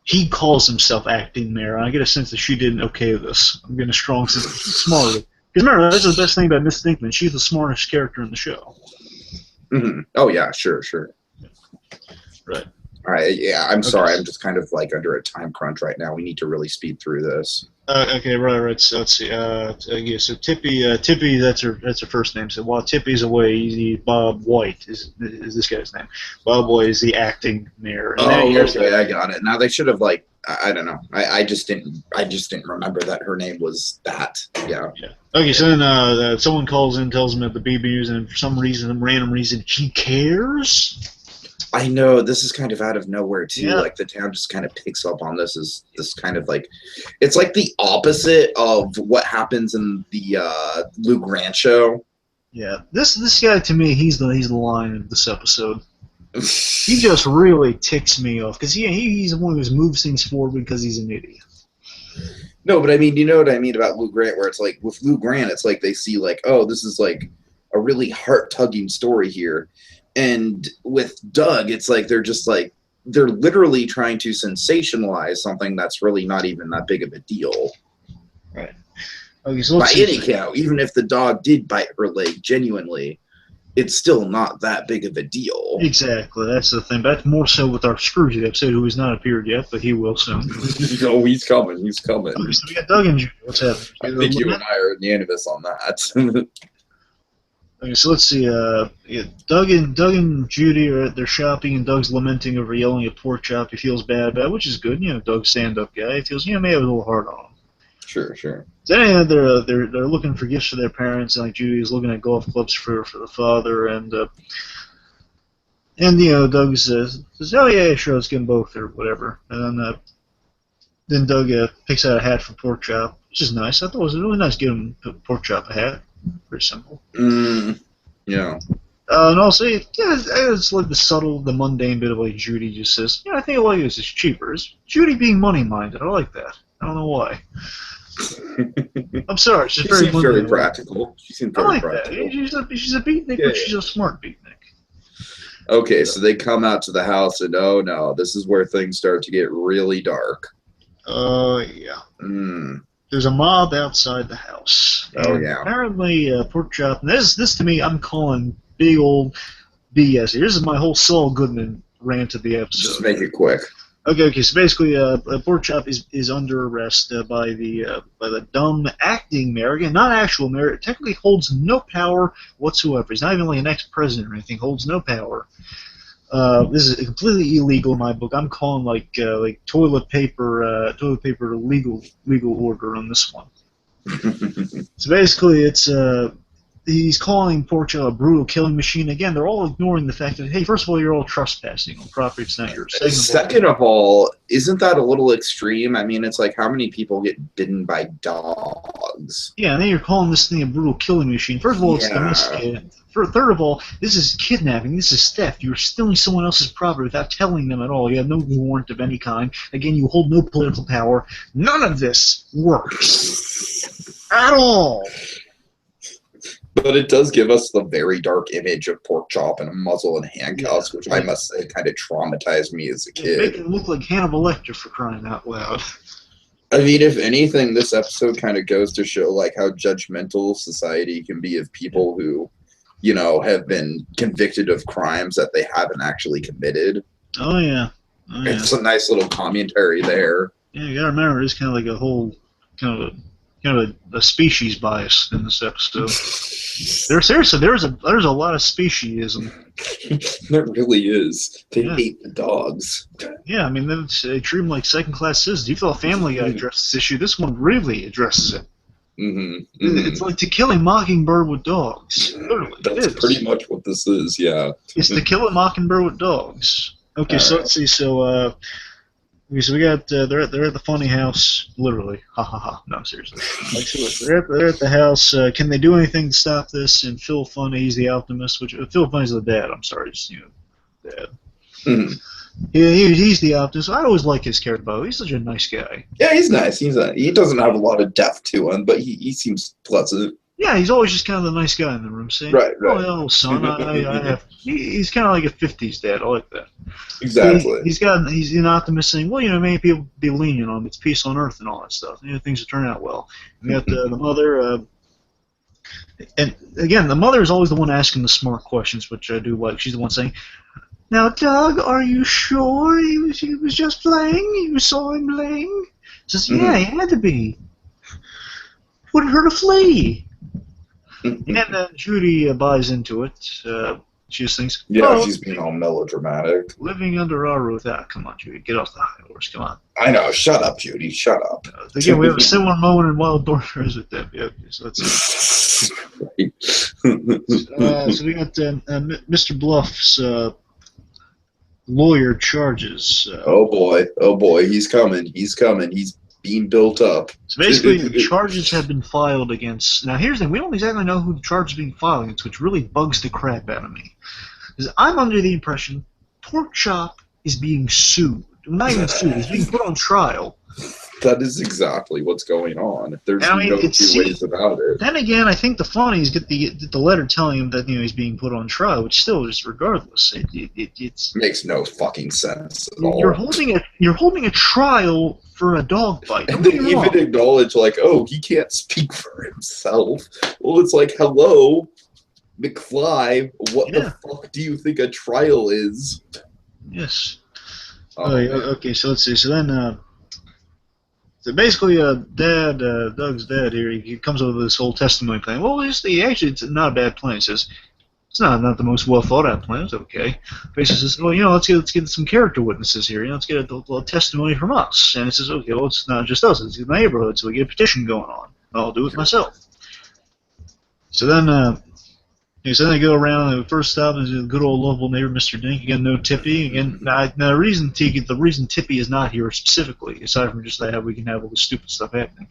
he calls himself acting mayor. I get a sense that she didn't okay this. I'm getting a strong sense that she's smarter. Because remember, that's the best thing about Miss Dinkman. She's the smartest character in the show. Mm-hmm. Oh yeah, sure. Right. All right. Yeah, I'm sorry. I'm just kind of like under a time crunch right now. We need to really speed through this. Okay, right. So let's see. So Tippy, that's her first name. So while Tippy's away, Bob White is this guy's name. Bob White is the acting mayor. Okay, I got it. Now they should have I don't know. I just didn't remember that her name was that. Yeah. Okay, so then someone calls in, tells him that the BBUs, and for some random reason, he cares. I know, this is kind of out of nowhere too. Yeah. Like the town just kind of picks up on this as this kind of like, it's like the opposite of what happens in the Lou Grant show. Yeah, this guy to me, he's the line of this episode. He just really ticks me off because he's the one who moves things forward because he's an idiot. No, but I mean, you know what I mean about Lou Grant, where it's like with Lou Grant, it's like they see like, oh, this is like a really heart-tugging story here. And with Doug, it's like they're just like they're literally trying to sensationalize something that's really not even that big of a deal. Right. Okay, so By let's see. any count, even if the dog did bite her leg genuinely, it's still not that big of a deal. Exactly, that's the thing. But that's more so with our Scrooge episode, who has not appeared yet, but he will soon. Oh, he's coming. He's coming. Okay, so we got Doug and Judy. What's happening? I think you and I are unanimous on that. Okay, so let's see. Yeah, Doug and Judy are they're shopping, and Doug's lamenting over yelling at Pork Chop. He feels bad about it, which is good. You know, Doug's stand-up guy. He feels, may have a little hard on him. Sure. So anyway, they're looking for gifts for their parents, and like Judy is looking at golf clubs for the father, and Doug says, "Oh yeah, sure, let's get them both or whatever." And then Doug picks out a hat for Pork Chop, which is nice. I thought it was really nice giving Pork Chop a hat. Pretty simple. Yeah. And also, it's like the mundane bit of like Judy just says, I think I like this. It's cheaper. It's Judy being money-minded. I like that. I don't know why. I'm sorry. She's very practical. She seems very practical. That. She's a beatnik, but she's a smart beatnik. Okay, so they come out to the house, and oh no, this is where things start to get really dark. Yeah. There's a mob outside the house. Oh yeah. Apparently, Pork Chop. And this to me, I'm calling big old BS. This is my whole Saul Goodman rant of the episode. Just make it quick. Okay. So basically, Pork Chop is under arrest by the dumb acting mayor. Again, not actual mayor. Technically holds no power whatsoever. He's not even like an ex-president or anything. Holds no power. This is completely illegal in my book. I'm calling like toilet paper legal order on this one. So basically, it's he's calling Pork Chop a brutal killing machine. Again, they're all ignoring the fact that, hey, first of all, you're all trespassing on property that's not yours. Second of all, isn't that a little extreme? I mean, it's like how many people get bitten by dogs? Yeah, and then you're calling this thing a brutal killing machine. First of all, it's domesticated. Third of all, this is kidnapping. This is theft. You're stealing someone else's property without telling them at all. You have no warrant of any kind. Again, you hold no political power. None of this works at all. But it does give us the very dark image of Pork Chop in a muzzle and handcuffs, which I must say kind of traumatized me as a kid. Make it look like Hannibal Lecter, for crying out loud. I mean, if anything, this episode kind of goes to show like how judgmental society can be of people who, have been convicted of crimes that they haven't actually committed. Oh yeah. It's a nice little commentary there. Yeah, you gotta remember, it's kind of like a whole kind of a species bias in this episode. There's a lot of speciesism. There really is. They hate the dogs. Yeah, I mean, they treat them like second-class citizens. You feel Family Guy addressed this issue. This one really addresses it. It's like To Kill a Mockingbird with dogs. Literally, that's pretty much what this is. Yeah. It's To Kill a Mockingbird with dogs. Okay, so let's see. So we got they're at the funny house, literally. Ha ha ha. No, seriously. They're at the house. Can they do anything to stop this? And Phil Funny, he's the optimist. Which Phil Funny's the dad. I'm sorry, just dad. He's the optimist. I always like his character, by the way. He's such a nice guy. Yeah, he's nice. He doesn't have a lot of depth to him, but he seems pleasant. Yeah, he's always just kind of the nice guy in the room, saying, right. Oh, son, he's kind of like a 50s dad. I like that. Exactly. He's an optimist saying, well, many people be lenient on him. It's peace on earth and all that stuff. Things will turn out well. We got the mother, and again, the mother is always the one asking the smart questions, which I do like. She's the one saying, now, Doug, are you sure he was just playing? You saw him playing? Says, yeah, he had to be. Wouldn't hurt a flea. And then Judy buys into it. She just thinks, she's being all melodramatic. Living under our roof. Come on, Judy, get off the high horse. Come on. I know. Shut up, Judy. Shut up. Again, we have a similar moment in Wild Dormers with that. Yeah, so that's it. So we got Mr. Bluff's lawyer charges. Oh boy, he's coming. He's being built up. So basically, charges have been filed against. Now, here's the thing: we don't exactly know who the charge is being filed against, which really bugs the crap out of me. Because I'm under the impression Pork Chop is being sued. Not even sued; he's being put on trial That is exactly what's going on. There's I mean, no two ways about it. Then again, I think the funny is get the letter telling him that he's being put on trial, which still is regardless. It's makes no fucking sense at you're all. You're holding a trial for a dog bite. And they even acknowledge like, oh, he can't speak for himself. Well, it's like, hello, McFly. What the fuck do you think a trial is? Yes. Oh, okay, so let's see. So then. So basically, Doug's dad here, he comes up with this whole testimony plan. Well, actually, it's not a bad plan. He says, it's not the most well thought out plan. It's okay. Basically says, well, let's get some character witnesses here. Let's get a little testimony from us. And he says, okay, well, it's not just us. It's the neighborhood, so we get a petition going on. I'll do it myself. So then, so then they go around. The first stop is the good old lovable neighbor, Mr. Dink. Again, no Tippy. Again, now the reason Tippy is not here specifically, aside from just that how we can have all this stupid stuff happening,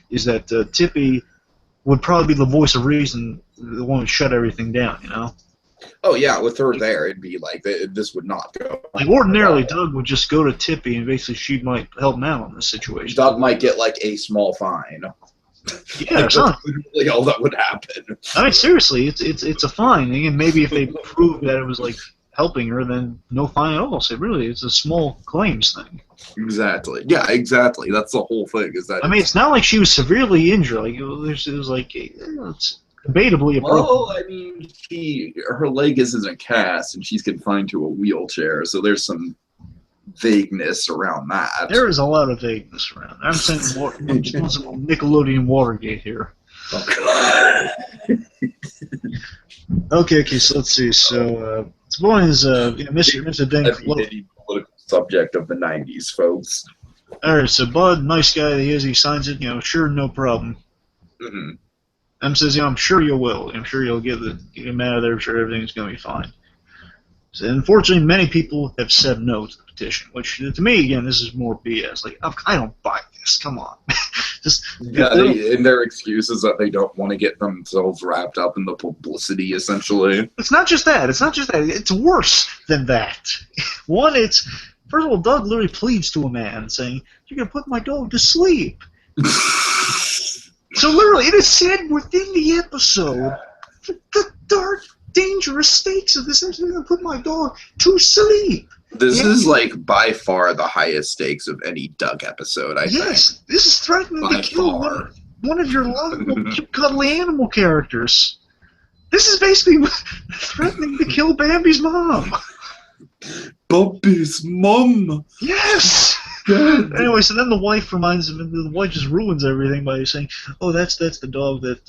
is that Tippy would probably be the voice of reason, the one who shut everything down. Oh yeah, with her there, it'd be like this would not go. Like ordinarily, Doug would just go to Tippy, and basically she might help him out on this situation. Doug might get like a small fine. Yeah, that's literally all that would happen. I mean, seriously, it's a fine, and maybe if they prove that it was like helping her, then no fine at all. So really, it's a small claims thing. Exactly. Yeah, exactly. That's the whole thing. Is that? I mean, it's not like she was severely injured. Like it was like it's debatably a problem. Well, I mean, her leg isn't a cast, and she's confined to a wheelchair, so there's some vagueness around that. There is a lot of vagueness around. I'm saying Nickelodeon Watergate here. Okay, so let's see. So the point is, Mr. Dink. Any political subject of the '90s, folks. All right, so Bud, nice guy he is, he signs it. Sure, no problem. Mm-hmm. M says, I'm sure you will. I'm sure you'll get him out of there. I'm sure everything's going to be fine. So, unfortunately, many people have said no to the petition, which to me, again, this is more BS. Like, I don't buy this. Come on. And their excuse is that they don't want to get themselves wrapped up in the publicity, essentially. It's not just that. It's worse than that. One, first of all, Doug literally pleads to a man saying, you're going to put my dog to sleep. So literally, it is said within the episode, the dark, dangerous stakes of this episode, I'm going to put my dog to sleep. This is like by far the highest stakes of any Doug episode, I think. Yes, this is threatening to kill one of your lovable, cuddly animal characters. This is basically threatening to kill Bambi's mom. Bambi's mom? Yes! God. Anyway, so then the wife reminds him, and the wife just ruins everything by saying, "Oh, that's the dog that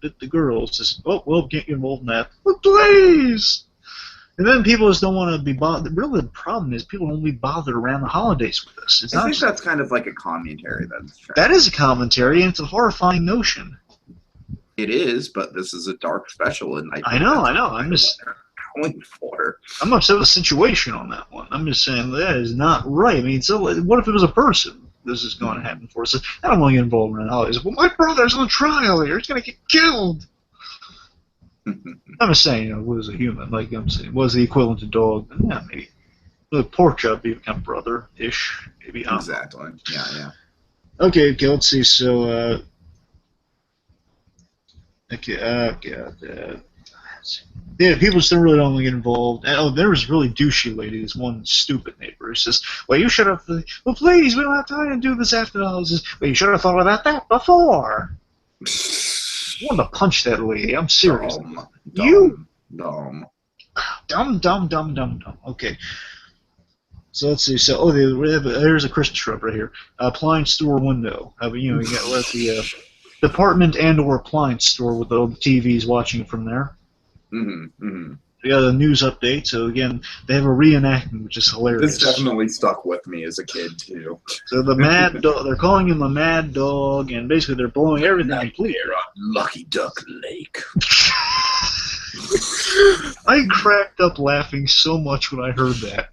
bit the girl." Says, "Oh, well, can't get involved in that." But please. And then people just don't want to be bothered. Really, the problem is people don't be bothered around the holidays with this. I think that's kind of like a commentary. That is a commentary, and it's a horrifying notion. It is, but this is a dark special, and I know. I'm just going for. I'm upset with the situation on that one. I'm just saying that is not right. I mean, so what if it was a person? This is going to happen for us. I don't want to get involved in the holidays. Well, my brother's on trial here. He's going to get killed. I'm just saying, it was a human. Like I'm saying, was the equivalent to dog? Yeah, maybe. The pork chop be kind of brother-ish, maybe. Exactly. Yeah. Okay. Let's see. So, yeah, people still really don't want to get involved. And, there was really douchey lady, this one stupid neighbor who says, well, you should have, well, please, we don't have time to do this after all. Says, well, you should have thought about that before. I want to punch that lady. I'm serious. Dumb. Okay. So let's see. So, there's a Christmas shrub right here. Appliance store window. You got the department and/or appliance store with all the TVs watching from there. We got a news update. So again, they have a reenactment, which is hilarious. This definitely stuck with me as a kid too. So the Mad Dog, they're calling him the Mad Dog, and basically they're blowing everything completely. Lucky Duck Lake. I cracked up laughing so much when I heard that.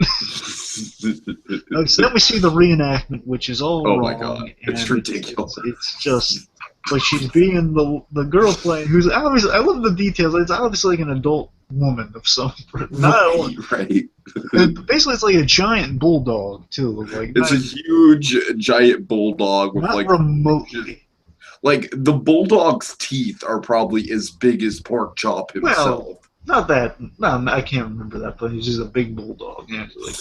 So then we see the reenactment, which is all wrong. Oh my god, it's ridiculous. It's just like she's being the girl playing, who's obviously, I love the details. It's obviously like an adult woman of some. Not right. basically, it's like a giant bulldog too. Like It's a huge, giant bulldog with not like remotely. like the bulldog's teeth are probably as big as Pork Chop himself. Well, not that. No, I can't remember that, but he's just a big bulldog. Yeah, like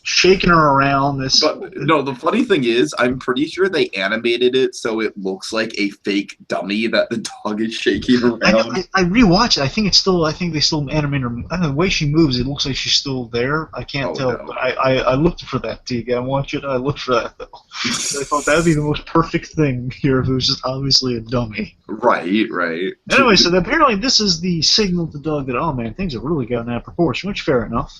shaking her around. This. But no, the funny thing is, I'm pretty sure they animated it so it looks like a fake dummy that the dog is shaking around. I rewatched it. I think they still animate her. I don't know, the way she moves, it looks like she's still there. I can't tell. No. But I looked for that. Tiki, I watch it. I looked for that though. I thought that would be the most perfect thing here if it was just obviously a dummy. Right. Anyway, so apparently this is the signal to the dog that, oh man, things have really gotten out of proportion, which fair enough.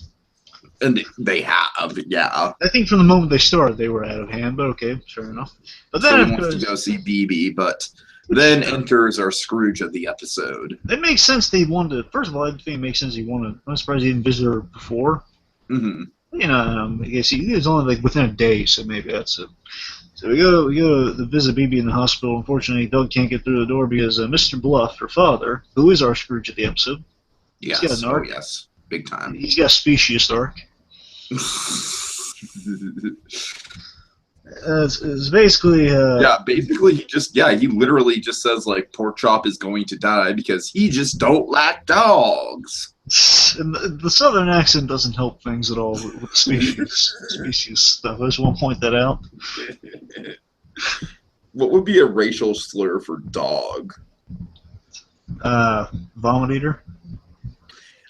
And they have, yeah. I think from the moment they started, they were out of hand, but okay, fair enough. But then so he wants to go see BB, but then enters our Scrooge of the episode. It makes sense they wanted to. First of all, I think it makes sense he wanted. I'm surprised he didn't visit her before. Mm-hmm. You know, I guess he was only like within a day, so maybe that's it. So we go to visit BB in the hospital. Unfortunately, Doug can't get through the door because Mr. Bluff, her father, who is our Scrooge of the episode, yes, yes, big time. He's got a specious arc. It's basically basically he literally just says like Pork Chop is going to die because he just don't like dogs. And the southern accent doesn't help things at all with species stuff. I just want to point that out. What would be a racial slur for dog? Vomit eater.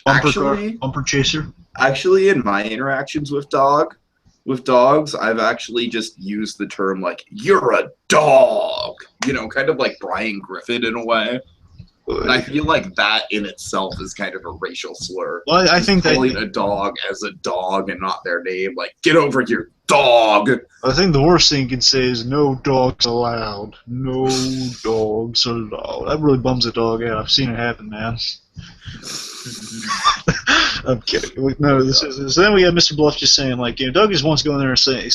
Bumper chaser. Actually, in my interactions with dogs, I've actually just used the term like "you're a dog," you know, kind of like Brian Griffin in a way. And I feel like that in itself is kind of a racial slur. Well, I think calling a dog as a dog and not their name, like "get over here, dog." I think the worst thing you can say is "no dogs allowed." No dogs allowed. That really bums a dog out. I've seen it happen, man. I'm kidding. No, so then we have Mr. Bluff just saying, like, you know, Doug just wants to go in there and say,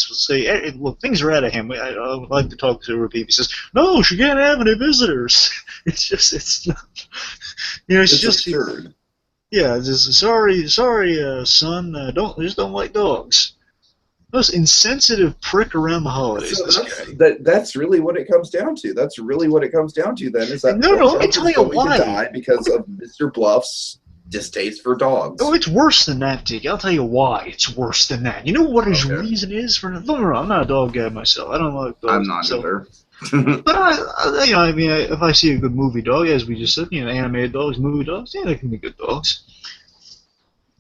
hey, look, things are out of hand. I would like to talk to her. He says, no, she can't have any visitors. It's not, you know, it's just absurd. Yeah, just sorry, son. Don't like dogs. Most insensitive prick around the holidays. So that's really what it comes down to. That's really what it comes down to. Then is that no, let me tell you why. To die because of Mr. Bluff's distaste for dogs. Oh, it's worse than that, Dick. I'll tell you why it's worse than that. You know what his reason is for? No, I'm not a dog guy myself. I don't like dogs. I'm not either. But if I see a good movie dog, as we just said, you know, animated dogs, movie dogs, yeah, they can be good dogs.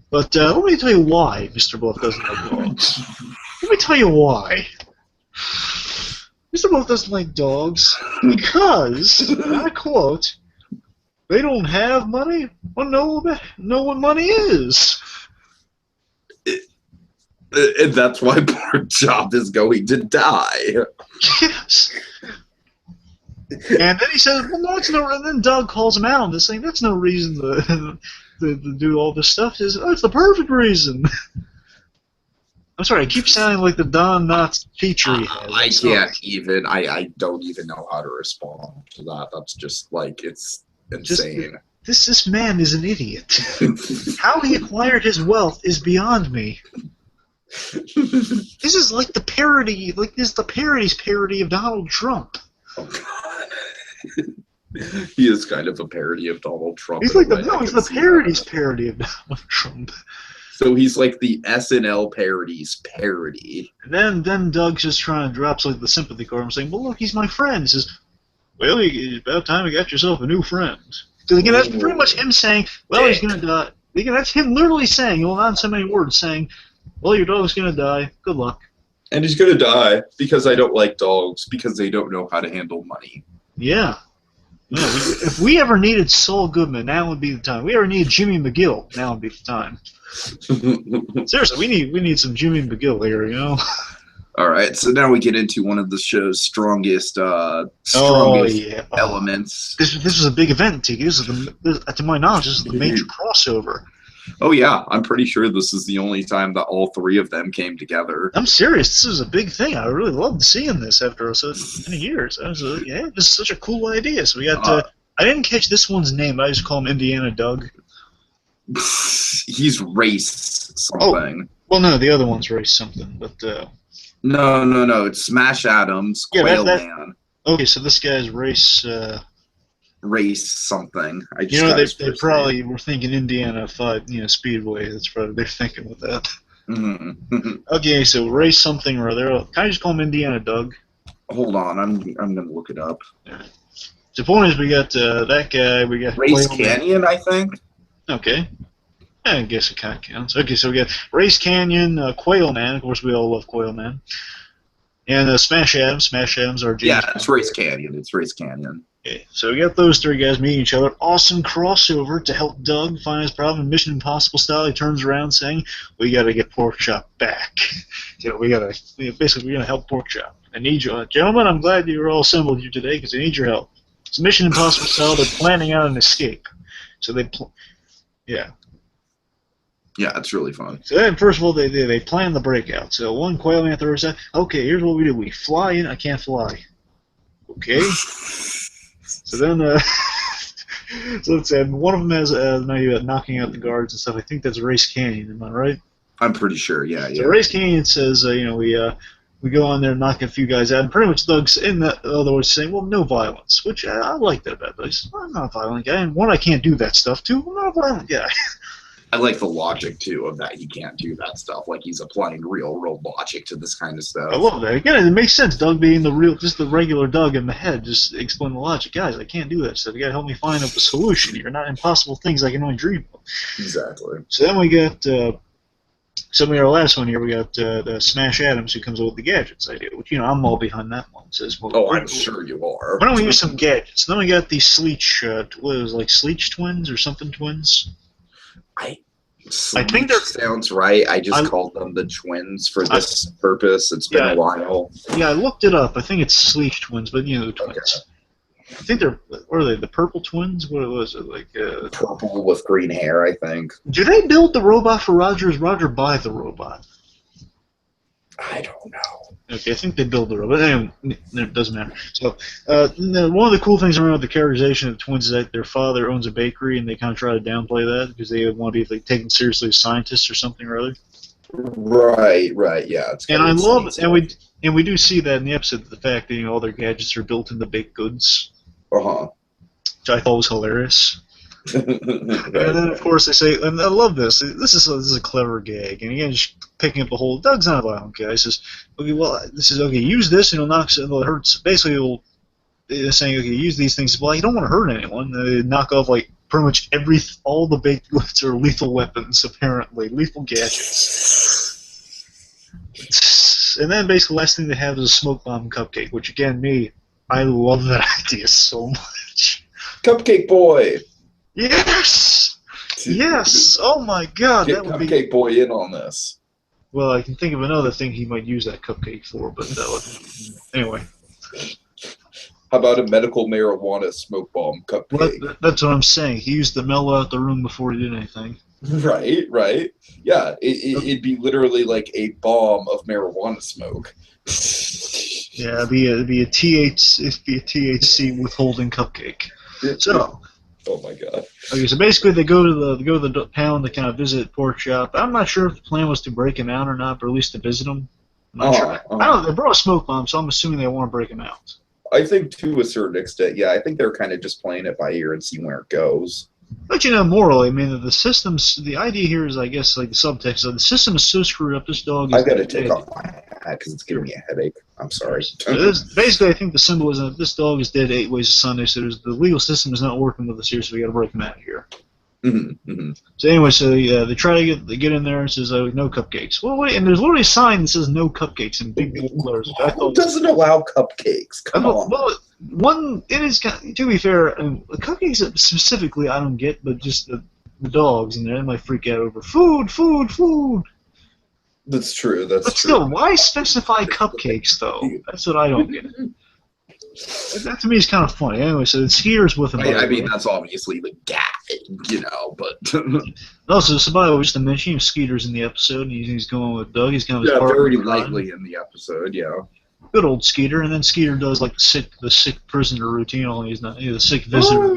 But let me tell you why Mr. Bluff doesn't like dogs. Let me tell you why. Mr. Bluff doesn't like dogs because, and I quote, they don't have money or know what money is. And that's why Pork Chop is going to die. Yes. And then he says, well, no, it's no. And then Doug calls him out on this thing. That's no reason to do all this stuff. He says, oh, it's the perfect reason. I'm sorry, I keep sounding like the Don Knotts Petrie. I can't even. I don't even know how to respond to that. That's just like it's insane. This man is an idiot. How he acquired his wealth is beyond me. This is like the parody. Like this is the parody's parody of Donald Trump. Oh, God. He is kind of a parody of Donald Trump. He's like he's the parody's parody of Donald Trump. So he's like the SNL parody's parody. And then Doug's just trying to drop like the sympathy card. I'm saying, well, look, he's my friend. He says, well, it's about time you got yourself a new friend. So again, that's pretty much him saying, well, he's going to die. Again, that's him literally saying, well, not in so many words, saying, well, your dog's going to die. Good luck. And he's going to die because I don't like dogs, because they don't know how to handle money. Yeah. If we ever needed Saul Goodman, now would be the time. If we ever needed Jimmy McGill, now would be the time. Seriously, we need some Jimmy McGill here, you know? All right, so now we get into one of the show's strongest elements. This was a big event, Tiki. To my knowledge, this is the major crossover. Oh, yeah. I'm pretty sure this is the only time that all three of them came together. I'm serious. This is a big thing. I really loved seeing this after so many years. I was this is such a cool idea. So we got I didn't catch this one's name. I just call him Indiana Doug. He's race Oh, something. well, no, the other one's race something, but No. It's Smash Adams, yeah, Quail that. Man, Okay, so this guy's race. race something. I You just know, got they his they first name. probably were thinking Indiana 5, Speedway. That's probably they're thinking with that. Mhm. Okay, so race something or other. Can I just call him Indiana Doug? Hold on, I'm gonna look it up. Yeah. The point is, we got that guy. We got Race Quail Man. Canyon, I think. Okay. I guess it kind of counts. Okay, so we got Race Canyon, Quail Man. Of course, we all love Quail Man. And Smash Adams. Smash Adams are Yeah, James it's Bond. Race Canyon. It's Race Canyon. Okay, so we got those three guys meeting each other. Awesome crossover to help Doug find his problem. Mission Impossible style. He turns around saying, "We got to get Porkchop back. Basically, we're gonna help Porkchop. I need you, gentlemen. I'm glad you're all assembled here today because I need your help." It's Mission Impossible style. They're planning out an escape. So yeah. Yeah, it's really fun. So then, first of all, they plan the breakout. So one Quail Man throws out, okay, here's what we do. We fly in. I can't fly. Okay. So then, so let's say one of them has knocking out the guards and stuff. I think that's Race Canyon. Am I right? I'm pretty sure. Yeah. So Race Canyon says, we go on there and knock a few guys out, and pretty much Doug's in that other words saying, well, no violence, which I like that about Doug. I'm not a violent guy, and one, I can't do that stuff too. I'm not a violent guy. I like the logic too of that he can't do that stuff. Like he's applying real logic to this kind of stuff. I love that. Again, it makes sense. Doug being just the regular Doug in the head, just explain the logic. Guys, I can't do that stuff. You gotta help me find up a solution here. Not impossible things I can only dream of. Exactly. So then we got our last one here. We got the Smash Adams who comes up with the gadgets idea, which I'm all behind that one. Says, well, Oh, I'm sure you are. why don't we use some gadgets? Then we got these Sleech, what was it, like Sleech twins or something twins? I think they're sounds right. I just called them the twins for this purpose. It's been a while. Yeah, I looked it up. I think it's Sleech twins, but the twins. Okay. I think they're, what are they, the purple twins? What was it, like? Purple with green hair, I think. Do they build the robot for Roger? Or does Roger buy the robot? I don't know. Okay, I think they build the robot. Anyway, it doesn't matter. So, one of the cool things around the characterization of the twins is that their father owns a bakery, and they kind of try to downplay that because they want to be taken seriously as scientists or something or other. Right, yeah. It's and I love it, and we do see that in the episode, the fact that all their gadgets are built into baked goods. Which I thought was hilarious. Right. And then, of course, they say, and I love this. This is a clever gag. And again, just picking up the whole, Doug's not a violent guy. He says, okay, use this and it'll hurt. Basically, they're saying, okay, use these things. Well, you don't want to hurt anyone. They knock off, pretty much all the baked goods are lethal weapons, apparently. Lethal gadgets. And then, basically, the last thing they have is a smoke bomb cupcake, which, again, I love that idea so much. Cupcake Boy! Yes! Yes! Oh my god, Get that would Cupcake Boy in on this. Well, I can think of another thing he might use that cupcake for, but anyway. How about a medical marijuana smoke bomb cupcake? Well, that's what I'm saying. He used to mellow out the room before he did anything. Right. Yeah, it'd be literally like a bomb of marijuana smoke. Yeah, it'd be a THC withholding cupcake. So. Oh my god. Okay, so basically they go to the pound to kind of visit Porkchop. I'm not sure if the plan was to break him out or not, but at least to visit him. I'm not sure. I don't know. They brought a smoke bomb, so I'm assuming they want to break him out. I think to a certain extent, yeah. I think they're kind of just playing it by ear and seeing where it goes. But morally, I mean, the idea here is, I guess, the subtext of the system is so screwed up. This dog is. I've got to take off my hat because it's giving me a headache. I'm sorry. So basically, I think the symbolism of this dog is dead 8 ways to Sunday. So the legal system is not working with us here, so we got to break him out of here. So anyway, they try to get in there and says, no cupcakes. Well, wait, and there's literally a sign that says no cupcakes in big bold letters. Who doesn't allow cupcakes? Come on. Well, it is, to be fair, the cupcakes specifically I don't get, but just the dogs in there, they might freak out over food. That's true. But still, why specify cupcakes, though? That's what I don't get. That to me is kind of funny. Anyway, so Skeeter's with him. I mean, that's obviously the guy, but. Also, so by the way, just to mention, Skeeter's in the episode, and he's going with Doug. He's kind of very lightly in the episode, yeah. Good old Skeeter, and then Skeeter does the sick prisoner routine. Only he's not the sick visitor.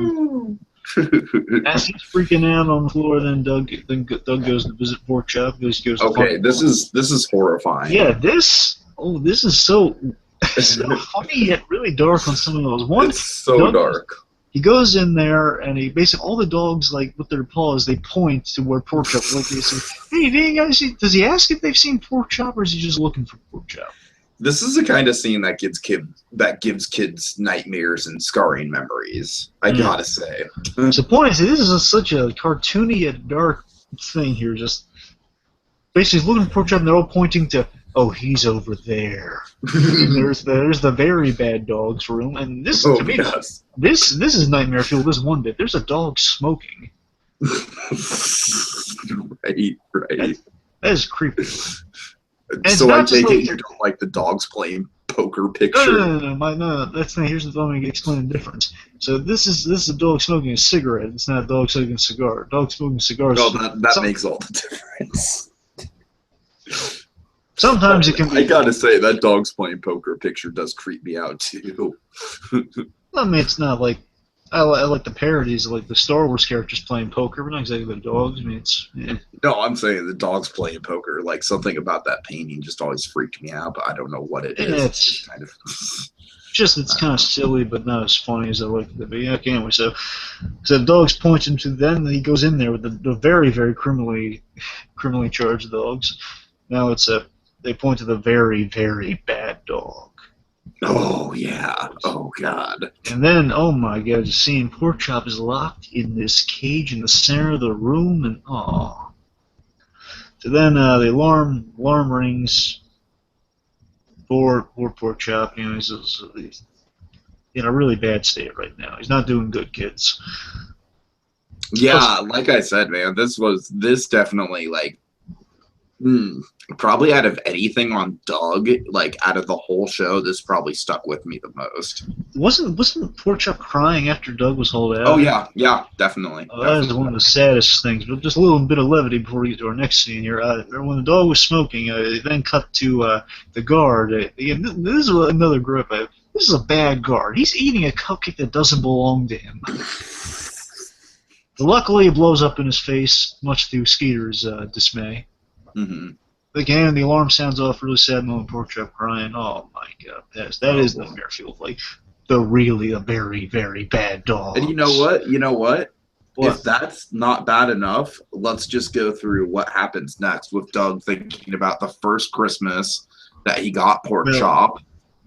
As he's freaking out on the floor, then Doug goes to visit Pork Chop. Goes to Okay, this is horrifying. Yeah, this is so funny yet really dark on some of those. One, it's so dark. He goes in there and he basically all the dogs like with their paws they point to where Pork Chop is. Like they say, "Hey, do you guys see?" Does he ask if they've seen Pork Chop, or is he just looking for Pork Chop? This is the kind of scene that gives kids nightmares and scarring memories. I gotta say. So the point is, this is such a cartoony yet dark thing here. Just basically he's looking for Pork Chop, and they're all pointing to, "Oh, he's over there." there's the very bad dog's room, and this to me, yes. this is nightmare fuel. This one bit. There's a dog smoking. Right. That is creepy. So I take it you don't like the dogs playing poker picture? No. That's not. Here's the thing. Let me explain the difference. So this is a dog smoking a cigarette. It's not a dog smoking a cigar. Dog smoking cigars. No, that makes all the difference. Sometimes it can be. I gotta say that dogs playing poker picture does creep me out too. I mean, it's not like I like the parodies of like the Star Wars characters playing poker, but not exactly the dogs. I mean, it's. Yeah. No, I'm saying the dogs playing poker. Like something about that painting just always freaked me out, but I don't know what it is. It's kind of. It's kind of silly, but not as funny as I like it to be. Okay, anyway, so the dogs point him to. Then he goes in there with the very very criminally charged dogs. Now they point to the very very bad dog. Oh yeah. Oh god. And then, oh my god, just seeing Pork Chop is locked in this cage in the center of the room, and oh. So then the alarm rings for Pork Chop. You know, he's in a really bad state right now. He's not doing good, kids. Yeah, like I said, man, this definitely like. Probably out of anything on Doug, like out of the whole show, this probably stuck with me the most. Wasn't Pork Chop crying after Doug was hauled out? Oh yeah, definitely. That is one of the saddest things. But just a little bit of levity before we get to our next scene here. When the dog was smoking, it then cut to the guard. Again, this is another grip. This is a bad guard. He's eating a cupcake that doesn't belong to him. Luckily, it blows up in his face, much to Skeeter's dismay. Mm-hmm. Again, the alarm sounds off. Really sad moment. Pork Chop crying. Oh my god, that is nightmare fuel. Like a very very bad dog. And you know what? What? If that's not bad enough, let's just go through what happens next with Doug thinking about the first Christmas that he got Pork Chop.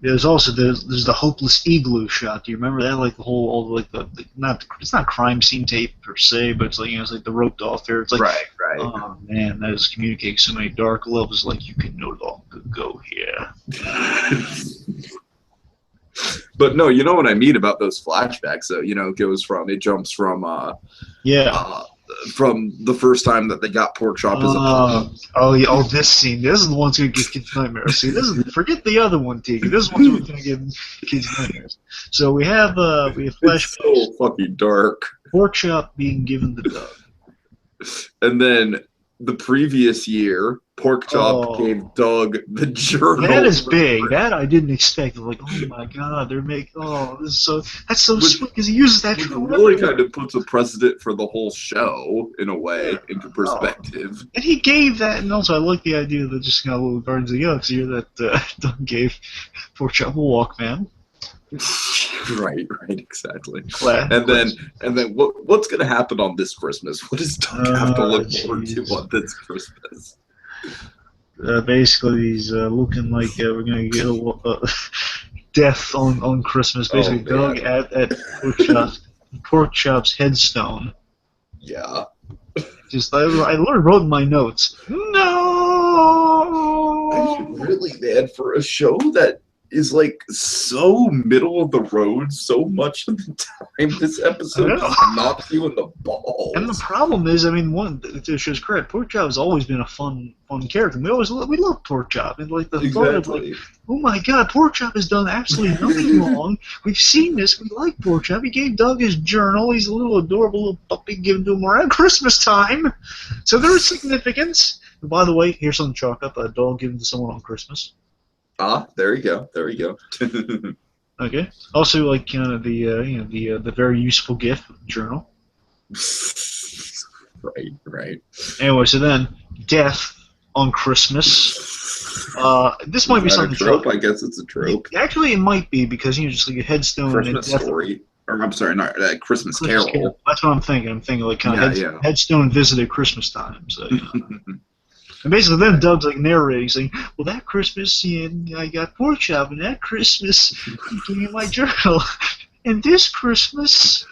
There's also there's the hopeless igloo shot. Do you remember that? Like the whole it's not crime scene tape per se, but it's like it's like the roped off there. It's like right. Oh man, that is communicating so many dark levels. Like you can no longer go here. But no, you know what I mean about those flashbacks. So it jumps from from the first time that they got Pork Chop as a puppy. This scene. This is the one that's gonna give kids nightmares. See, forget the other one, Tiki. This is what's gonna give kids nightmares. So we have flashbacks. It's so fucking dark. Pork Chop being given to Doug. And then the previous year, Pork Chop gave Doug the journal. That is big. That I didn't expect. Like, oh my god, that's so sweet because he uses that. Which really kind of puts a precedent for the whole show in a way, into perspective. And he gave that, and also I like the idea that just got a little Guardians of the Galaxy here that Doug gave Pork Chop a Walkman. Right, exactly. And then what's gonna happen on this Christmas? What does Doug have to look forward to on this Christmas? Basically, he's looking like we're gonna get death on Christmas. Basically, Doug at Pork Chop's headstone. Yeah. Just I literally wrote in my notes. No. I mean, really, man, for a show that is like so middle of the road so much of the time. This episode is not doing the balls. And the problem is, I mean, to show's credit, Pork Chop has always been a fun character. We love Pork Chop, and like the thought of like, oh my god, Pork Chop has done absolutely nothing wrong. We've seen this. We like Pork Chop. He gave Doug his journal. He's a little adorable little puppy given to him around Christmas time. So there is significance. And by the way, here's some chalk up: a dog given to someone on Christmas. There we go. Okay. Also, like the very useful gift journal. Right. Anyway, so then death on Christmas. This might be Is that something. a trope? I guess it's a trope. Actually, it might be because just like a headstone Christmas and death. Story. Or I'm sorry, not Christmas Carol. That's what I'm thinking. I'm thinking like kind of headstone visit at Christmas time. So, and basically, then Doug's like narrating, saying, "Well, that Christmas, I got pork chop, and that Christmas, he gave me my journal, and this Christmas."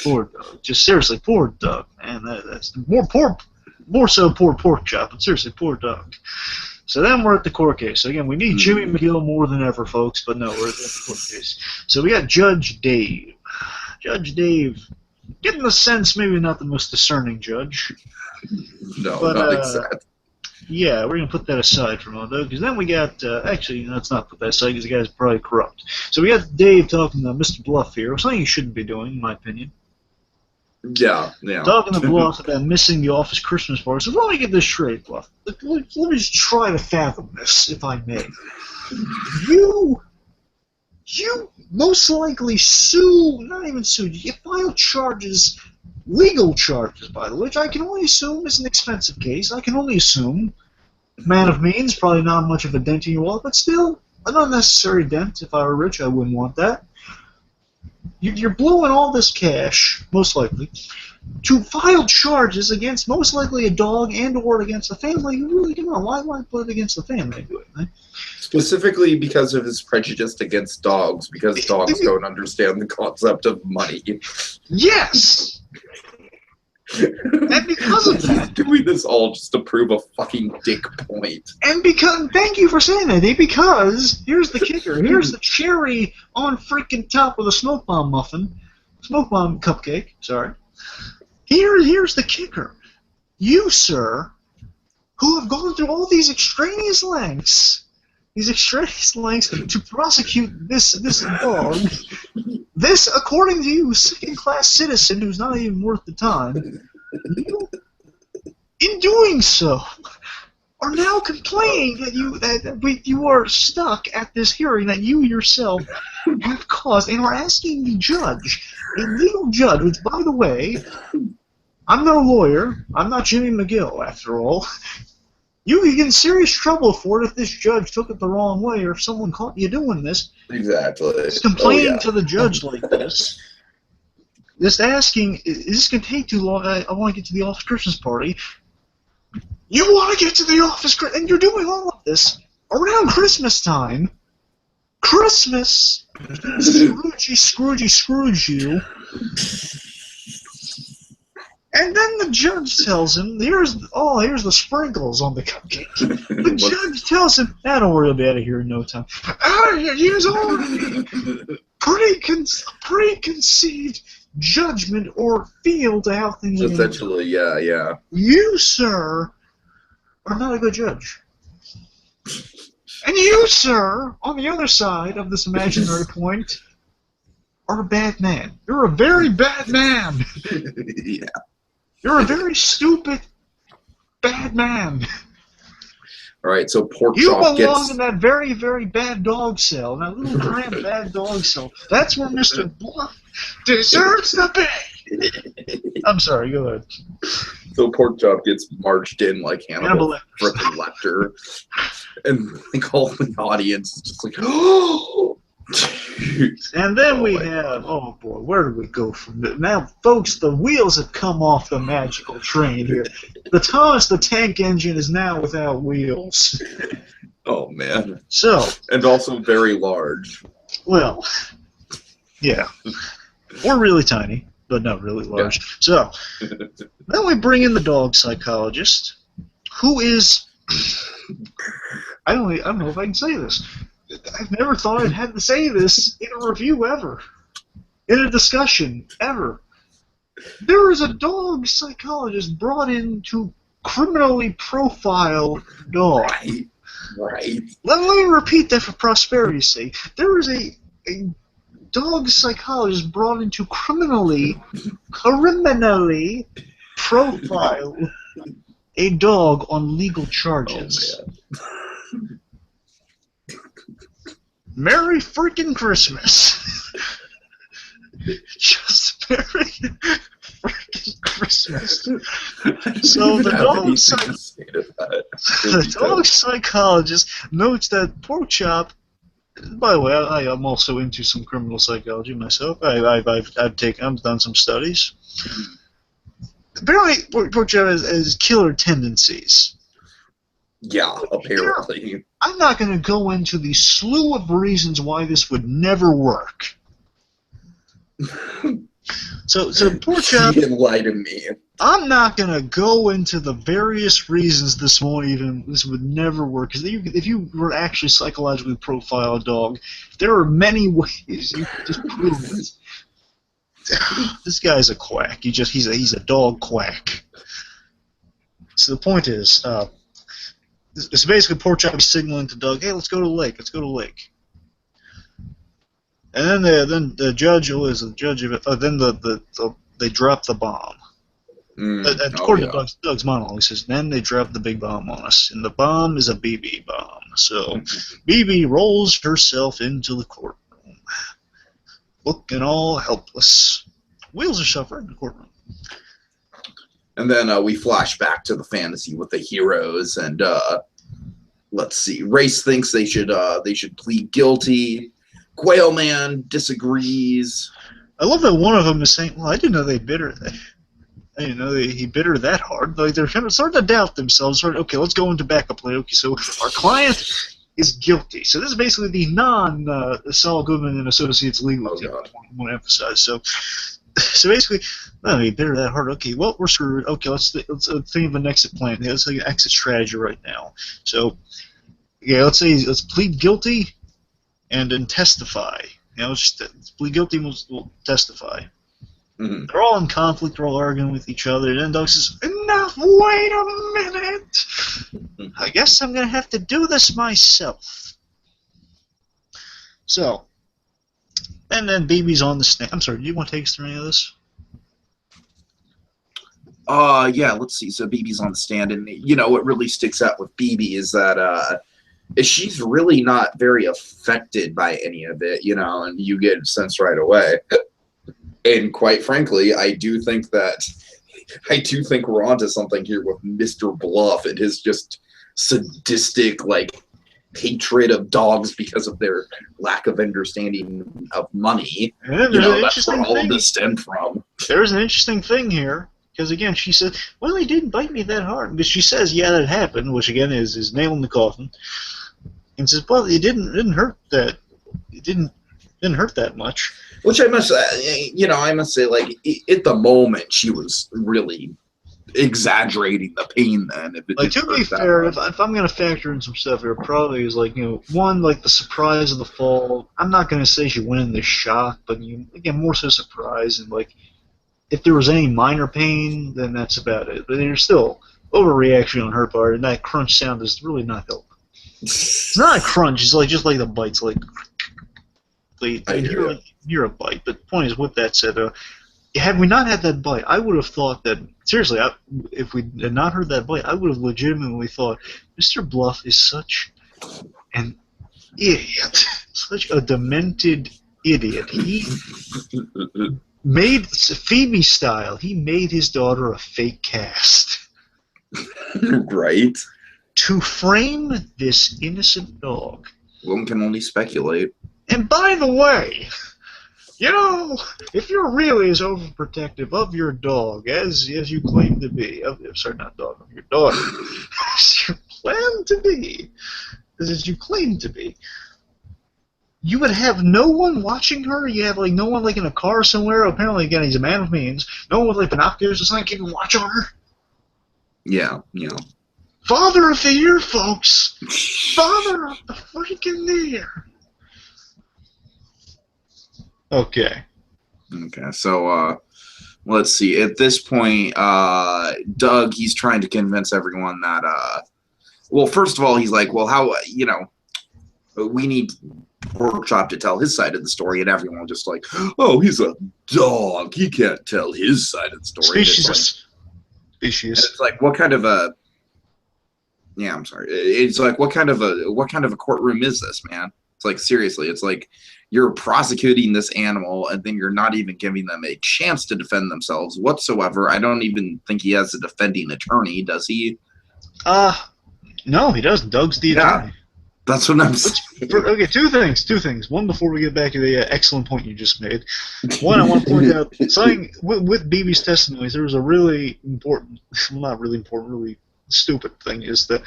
Poor Doug. Just seriously, poor Doug, man. That's more so poor pork chop, but seriously, poor Doug. So then we're at the court case. So again, we need Jimmy McGill more than ever, folks, but no, we're at the court case. So we got Judge Dave. Judge Dave, getting the sense maybe not the most discerning judge. No, but, not exactly. Yeah, we're going to put that aside for a moment, though, because then we got, actually, let's not put that aside, because the guy's probably corrupt. So we got Dave talking to Mr. Bluff here, something he shouldn't be doing, in my opinion. Yeah. Talking to Bluff about missing the office Christmas party. So let me get this straight, Bluff. Let me just try to fathom this, if I may. You most likely not even sued, you filed charges, legal charges, by the way, which I can only assume is an expensive case. I can only assume. Man of means, probably not much of a dent in your wallet, but still, an unnecessary dent. If I were rich, I wouldn't want that. You're blowing all this cash, most likely, to file charges against most likely a dog and or against a family. You really don't know. Why put it against the family? Specifically because of his prejudice against dogs, because dogs don't understand the concept of money. Yes! And because of that... He's doing this all just to prove a fucking dick point. And because... Thank you for saying that, Dave, because... Here's the kicker. Here's the cherry on freaking top of the smoke bomb muffin. Smoke bomb cupcake, sorry. Here's the kicker. You, sir, who have gone through all these extraneous lengths to prosecute this dog, this, according to you, second-class citizen who's not even worth the time, you, in doing so, are now complaining that you are stuck at this hearing that you yourself have caused, and are asking the judge, a legal judge, which, by the way, I'm no lawyer, I'm not Jimmy McGill, after all. You could get in serious trouble for it if this judge took it the wrong way, or if someone caught you doing this. Exactly. Just complaining to the judge like this. Just asking, is this going to take too long? I want to get to the office Christmas party. You want to get to the office, and you're doing all of this around Christmas time. Christmas! Scroogey, you. And then the judge tells him, here's the sprinkles on the cupcake. The judge tells him, don't worry, I'll be out of here in no time. Out of here! Here's already preconceived judgment or feel to how things are. Essentially, yeah. You, sir, are not a good judge. And you, sir, on the other side of this imaginary point, are a bad man. You're a very bad man. Yeah. You're a very stupid, bad man. All right, so pork you chop belong in that very, very bad dog cell, that little cramped bad dog cell. That's where Mr. Bluff deserves to be. I'm sorry, go ahead. So pork chop gets marched in like Hannibal frickin' Lecter, and like all the audience is just like, oh. And then we have, oh boy, where do we go from this? Now, folks, the wheels have come off the magical train here. The Thomas the Tank Engine is now without wheels. Oh, man. So. And also very large. Well, yeah. Or really tiny, but not really large. Yeah. So, then we bring in the dog psychologist, who is, I don't know if I can say this. I've never thought I'd had to say this in a review ever. In a discussion ever. There is a dog psychologist brought in to criminally profile dog. Right. Let me repeat that for prosperity's sake. There is a dog psychologist brought in to criminally profile a dog on legal charges. Oh, man. Merry freaking Christmas. Just Merry freaking Christmas. So the dog psychologist notes that Pork Chop. By the way, I'm also into some criminal psychology myself. I've done some studies. Apparently, Pork Chop has killer tendencies. Yeah, apparently. I'm not going to go into the slew of reasons why this would never work. So Pork Chop. You enlighten me. I'm not going to go into the various reasons this would never work. Because if you were actually psychologically profile a dog, there are many ways you could just prove it. This guy's a quack. He's a dog quack. So the point is, so basically Pork Chop is signaling to Doug, hey, let's go to the lake. Let's go to the lake. And then the judge, who is the judge of it? They drop the bomb. According to Doug's monologue, he says, then they drop the big bomb on us. And the bomb is a BB bomb. So BB rolls herself into the courtroom, looking all helpless. Wheels are suffering in the courtroom. And then we flash back to the fantasy with the heroes. And let's see. Race thinks they should plead guilty. Quail Man disagrees. I love that one of them is saying, well, I didn't know they bit her. I didn't know he bit her that hard. Like they're kind of starting to doubt themselves. Okay, let's go into backup plan. Okay, so our client is guilty. So this is basically the non-Saul Goodman and Associates legal team. I want to emphasize. So basically, no, he bit her that hard. Okay, well, we're screwed. Okay, let's think of an exit plan. Yeah, let's think of an exit strategy right now. So yeah, let's plead guilty and then testify. Let's plead guilty and we'll testify. Mm-hmm. They're all in conflict, they're all arguing with each other, and then Doug says, enough, wait a minute! I guess I'm going to have to do this myself. So, and then BB's on the stand. I'm sorry, do you want to take us through any of this? Yeah, let's see. So BB's on the stand, and what really sticks out with BB is that she's really not very affected by any of it, and you get a sense right away. And quite frankly, I do think we're onto something here with Mr. Bluff and his just sadistic, hatred of dogs because of their lack of understanding of money. That's where all of this stemmed from. There's an interesting thing here, because again, she said, well, he didn't bite me that hard. But she says, yeah, that happened, which again is nail in the coffin. And says, well, it didn't hurt that. It didn't hurt that much. Which I must say, at the moment, she was really exaggerating the pain then. To be fair, if I'm going to factor in some stuff here, probably is one, the surprise of the fall. I'm not going to say she went in the shock, but again, more so surprise. And if there was any minor pain, then that's about it. But there's still overreaction on her part, and that crunch sound is really not helping. It's not a crunch, it's just like the bites, you hear a bite. But the point is, with that said, had we not had that bite, I would have thought that, seriously, if we had not heard that bite, I would have legitimately thought, Mr. Bluff is such an idiot, such a demented idiot. He made, Phoebe style, he made his daughter a fake cast. Right. To frame this innocent dog. One can only speculate. And by the way, if you're really as overprotective of your dog as you claim to be, sorry, not dog, of your daughter, as you plan to be, as you claim to be, you would have no one watching her? You have no one in a car somewhere? Apparently, again, he's a man of means. No one with binoculars or something keeping watch on her? Yeah. Father of the year, folks! Father of the freaking year! Okay, so let's see. At this point, Doug, he's trying to convince everyone that, well, first of all, he's like, well, how, we need Pork Chop to tell his side of the story, and everyone just oh, he's a dog. He can't tell his side of the story. Species. It's what kind of a... Yeah, I'm sorry. It's what kind of a courtroom is this, man? It's like, seriously, it's like you're prosecuting this animal and then you're not even giving them a chance to defend themselves whatsoever. I don't even think he has a defending attorney, does he? No, he doesn't. Doug's the attorney. That's what I'm saying. Okay, two things. One, before we get back to the excellent point you just made. One, I want to point out something with BB's testimonies. There was a really important, well, not really important, really stupid thing. Is the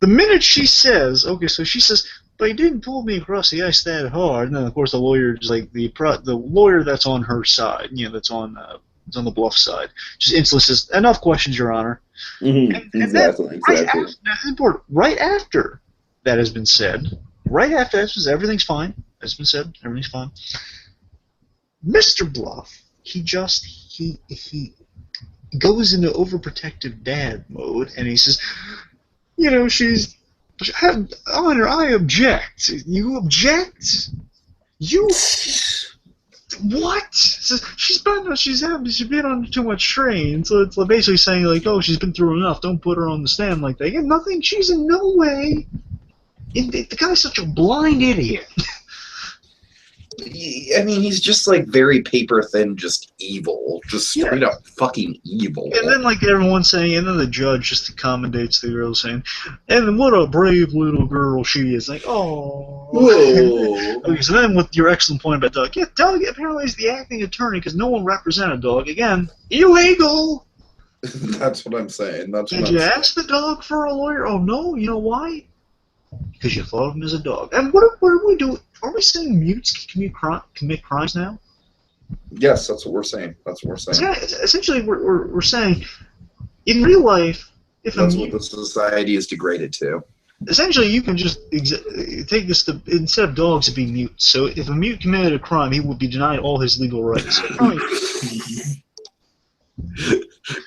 minute she says, okay, so she says, but he didn't pull me across the ice that hard, and then of course the lawyer is like the lawyer that's on her side, that's on the bluff side, just instantly says, enough questions, Your Honor. Mm-hmm. Exactly. That's important. Right after that has been said, everything's fine. That's been said, everything's fine. Mr. Bluff, he goes into overprotective dad mode, and he says, she's, Honor, I object. You object? You. What? She's been on too much strain, so it's basically saying like, oh, she's been through enough. Don't put her on the stand like that. Yeah, nothing. She's in no way. The guy's such a blind idiot. I mean, he's just like very paper thin, just evil, just straight up fucking evil. And then like everyone's saying, and then the judge just accommodates the girl saying, and what a brave little girl she is. Like, oh. Okay, so then with your excellent point about Doug, Doug apparently is the acting attorney because no one represented Doug. Again, illegal. That's what I'm saying. Did you ask the dog for a lawyer? Oh no, you know why? Because you thought of him as a dog. And what are we doing? Are we saying mutes can commit crimes now? Yes, that's what we're saying. Yeah, essentially, we're saying, in real life, that's what the society is degraded to. Essentially, you can just take this to, instead of dogs, it'd be mutes. So if a mute committed a crime, he would be denied all his legal rights.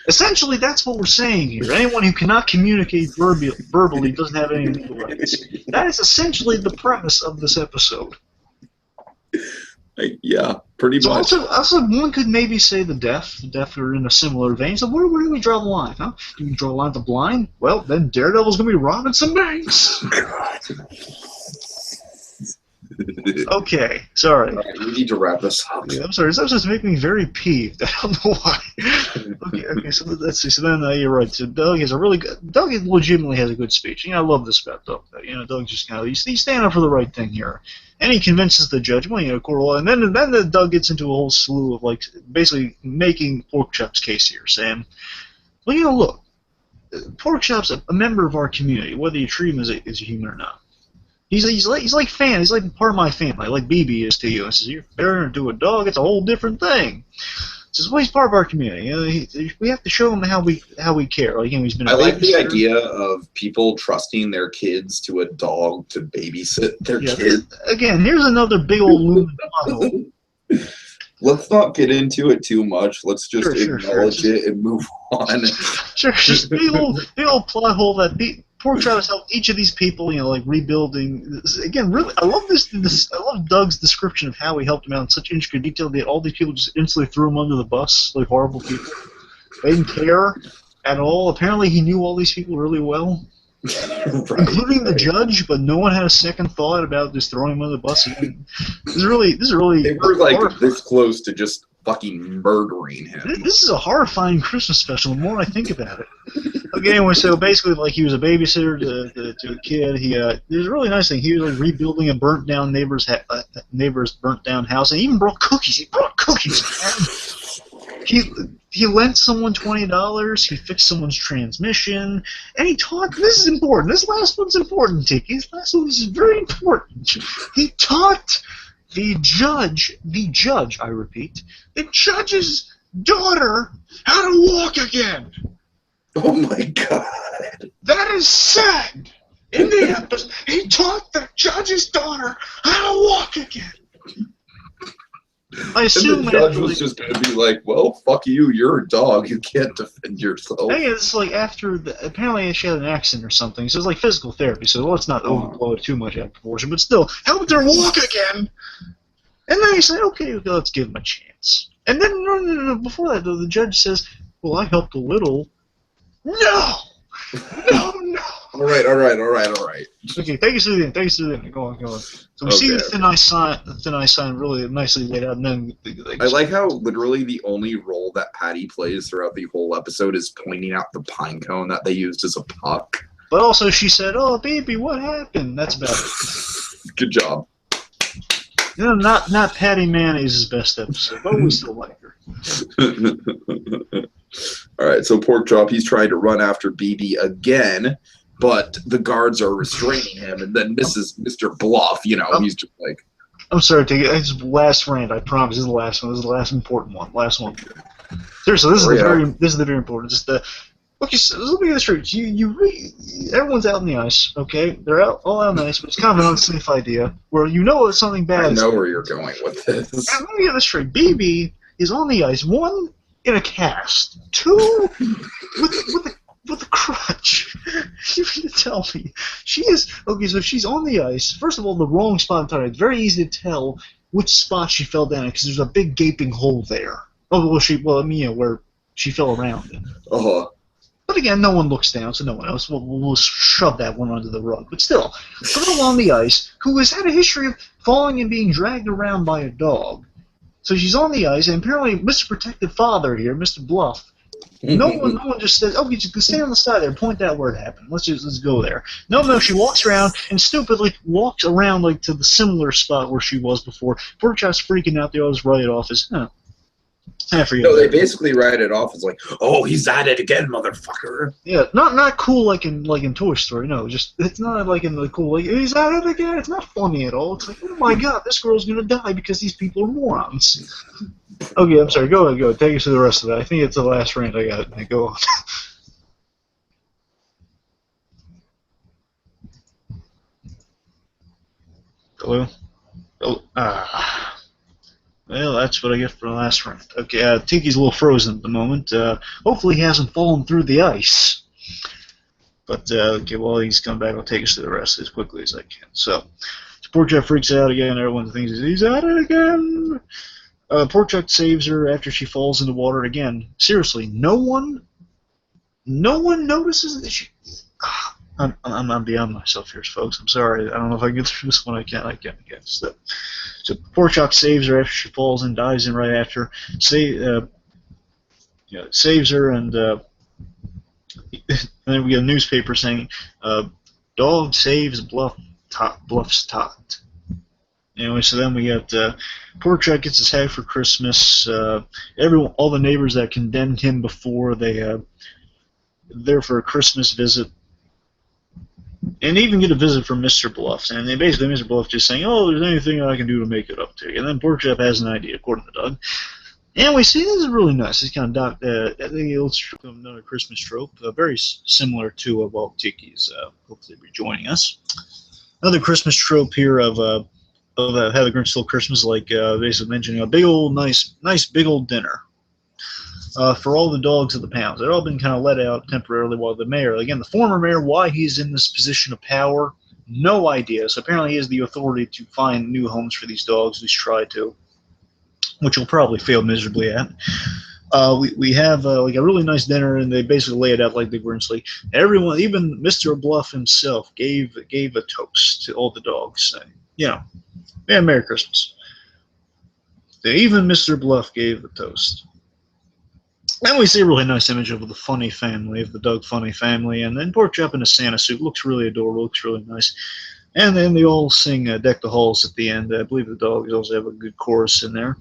Essentially, that's what we're saying here. Anyone who cannot communicate verbally doesn't have any legal rights. That is essentially the premise of this episode. Yeah, pretty much. Also, one could maybe say the deaf. The deaf are in a similar vein. So where do we draw the line, huh? Do we draw the line at the blind? Well, then Daredevil's going to be robbing some banks. Okay, sorry. All right, we need to wrap this up. Yeah, I'm sorry. This episode's making me very peeved. I don't know why. Okay. So let's see. So then you're right. So Doug legitimately has a good speech. I love this about Doug. Doug just he's standing up for the right thing here, and he convinces the judge. Well, and then the Doug gets into a whole slew of like basically making Porkchop's case here, saying, well, look, Porkchop's a member of our community, whether you treat him as a human or not. He's like fan. He's like part of my family, like BB is to you. I says, you're comparing to a dog. It's a whole different thing. He says, well, he's part of our community. We have to show him how we care. Like, he's been. I like the idea of people trusting their kids to a dog to babysit their kids. Again, here's another big old looming pothole. Let's not get into it too much. Let's just acknowledge it and move on. Sure, just big old plot hole that Porkchop has helped each of these people, like rebuilding. Again, really, I love this. I love Doug's description of how he helped him out in such intricate detail that all these people just instantly threw him under the bus, like horrible people. They didn't care at all. Apparently, he knew all these people really well, including the judge. But no one had a second thought about just throwing him under the bus. This is really. They were like this close to just fucking murdering him. This is a horrifying Christmas special. The more I think about it. Okay, anyway, so basically, like, he was a babysitter to a kid. There's a really nice thing. He was like rebuilding a burnt down neighbor's burnt down house, and he even brought cookies. He brought cookies. He lent someone $20. He fixed someone's transmission, and he taught. This is important. This last one's important, Tiki. This last one is very important. He taught the judge, I repeat, the judge's daughter how to walk again. Oh my God. That is sad. In the episode, he taught the judge's daughter how to walk again. I assume and the judge was just going to be like, well, fuck you, you're a dog, you can't defend yourself. I think it's like apparently she had an accident or something, so it's like physical therapy, so let's not overblow it too much out of proportion, but still, help her walk again! And then he said, okay, let's give him a chance. And then, no, before that, though, the judge says, well, I helped a little. No! All right. Okay, take us through the end. Take us through the end. Go on. So we see the thin ice sign really nicely laid out, and then I like how literally the only role that Patty plays throughout the whole episode is pointing out the pine cone that they used as a puck. But also she said, "Oh, baby, what happened?" That's about it. Good job. You know, not Patty Mayonnaise's best episode, but we still like her. All right, so Pork Chop, he's trying to run after BB again, but the guards are restraining him, and then Mr. Bluff, he's just like... I'm sorry, it's the last rant, I promise. This is the last one. This is the last important one. Last one. Seriously, this is the very important. Just okay, so let me get this straight. Everyone's out in the ice, okay? They're all out in the ice, but it's kind of an unsafe idea where it's something bad. I know where you're going with this. And let me get this straight. BB is on the ice, one, in a cast, two, with a crutch. You mean to tell me she is okay? So she's on the ice. First of all, the wrong spot entirely. It's very easy to tell which spot she fell down because there's a big gaping hole there. Where she fell around in. But again, no one looks down, so no one else. We'll shove that one under the rug. But still, a girl on the ice who has had a history of falling and being dragged around by a dog. So she's on the ice, and apparently Mr. Protective Father here, Mr. Bluff, no one just says, "Oh, you just stay on the side there, point out where it happened. Let's go there." No, she walks around and stupidly walks around like to the similar spot where she was before. Pork Chop's freaking out. They always write it off as, No, they basically write it off as like, "Oh, he's at it again, motherfucker." Yeah, not cool like in Toy Story. No, it's not like in the cool like he's at it again. It's not funny at all. It's like, oh my god, this girl's gonna die because these people are morons. Okay, I'm sorry. Go ahead. Take us to the rest of that. I think it's the last rant I got. Go on. Hello. Well, that's what I get for the last rant. Okay, Tiki's a little frozen at the moment. Hopefully he hasn't fallen through the ice. But, okay, while he's coming back, I'll take us to the rest as quickly as I can. So Pork Chop freaks out again. Everyone thinks he's at it again. Pork Chop saves her after she falls in the water again. Seriously, no one notices that she... I'm beyond myself here, folks. I'm sorry. I don't know if I can get through this one. I can't get it. So Pork Chop saves her after she falls and dives in right after. Saves her, and then we get a newspaper saying, "Dog saves Bluff's tot." Anyway, so then we got Pork Chop gets his hat for Christmas. All the neighbors that condemned him before, they're there for a Christmas visit. And even get a visit from Mr. Bluff, and they basically Mr. Bluff just saying, "Oh, there's anything I can do to make it up to you." And then Pork Chop has an idea, according to Doug. And we see this is really nice. It's kind of another Christmas trope, very similar to Tiki's hopefully rejoining us. Another Christmas trope here of How the Grinch Stole Christmas, like basically mentioning a nice big old dinner. For all the dogs of the pounds. They've all been kind of let out temporarily while the mayor, again, the former mayor, why he's in this position of power, no idea. So apparently he has the authority to find new homes for these dogs, at least try to, which he'll probably fail miserably at. We have like a really nice dinner, and they basically lay it out like the Grinch. Like everyone, even Mr. Bluff himself, gave a toast to all the dogs, saying, Merry Christmas. Even Mr. Bluff gave a toast. And we see a really nice image of the Funny family, of the Doug Funny family, and then Pork Chop in a Santa suit. Looks really adorable, looks really nice. And then they all sing Deck the Halls at the end. I believe the dogs also have a good chorus in there.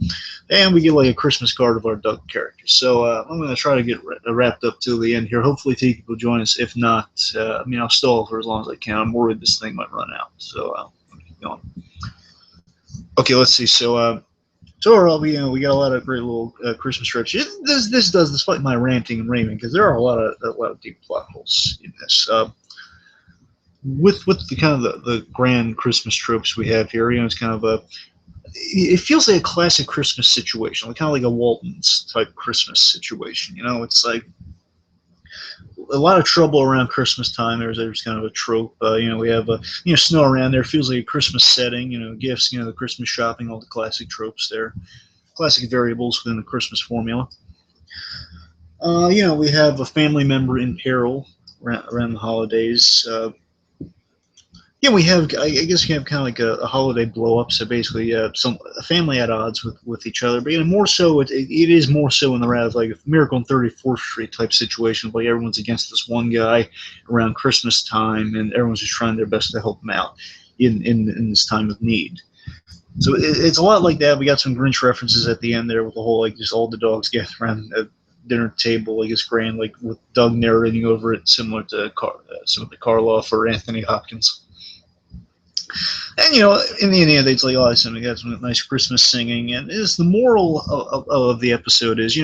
And we get like a Christmas card of our Doug characters. So I'm going to try to get wrapped up till the end here. Hopefully Tiki will join us. If not, I'll stall for as long as I can. I'm worried this thing might run out. So I'll keep going. Okay, let's see. So overall, we got a lot of great little Christmas strips. This does, despite my ranting and raving, because there are a lot of deep plot holes in this. With the kind of the grand Christmas tropes we have here, it's kind of it feels like a classic Christmas situation, kind of like a Walton's type Christmas situation. It's like a lot of trouble around Christmas time. There's kind of a trope. We have snow around there. It feels like a Christmas setting. Gifts. The Christmas shopping. All the classic tropes there. Classic variables within the Christmas formula. We have a family member in peril, around the holidays. Yeah, we have. I guess we have kind of like a holiday blow up. So basically, a family at odds with each other. But more so, it is more so in the route of like a Miracle on 34th Street type situation. Like everyone's against this one guy around Christmas time, and everyone's just trying their best to help him out in this time of need. So it's a lot like that. We got some Grinch references at the end there with the whole like just all the dogs gathered around the dinner table, like it's grand, like with Doug narrating over it, similar to some of the Karloff or Anthony Hopkins. And in the end, it's like, oh, we got some nice Christmas singing, and is the moral of the episode is,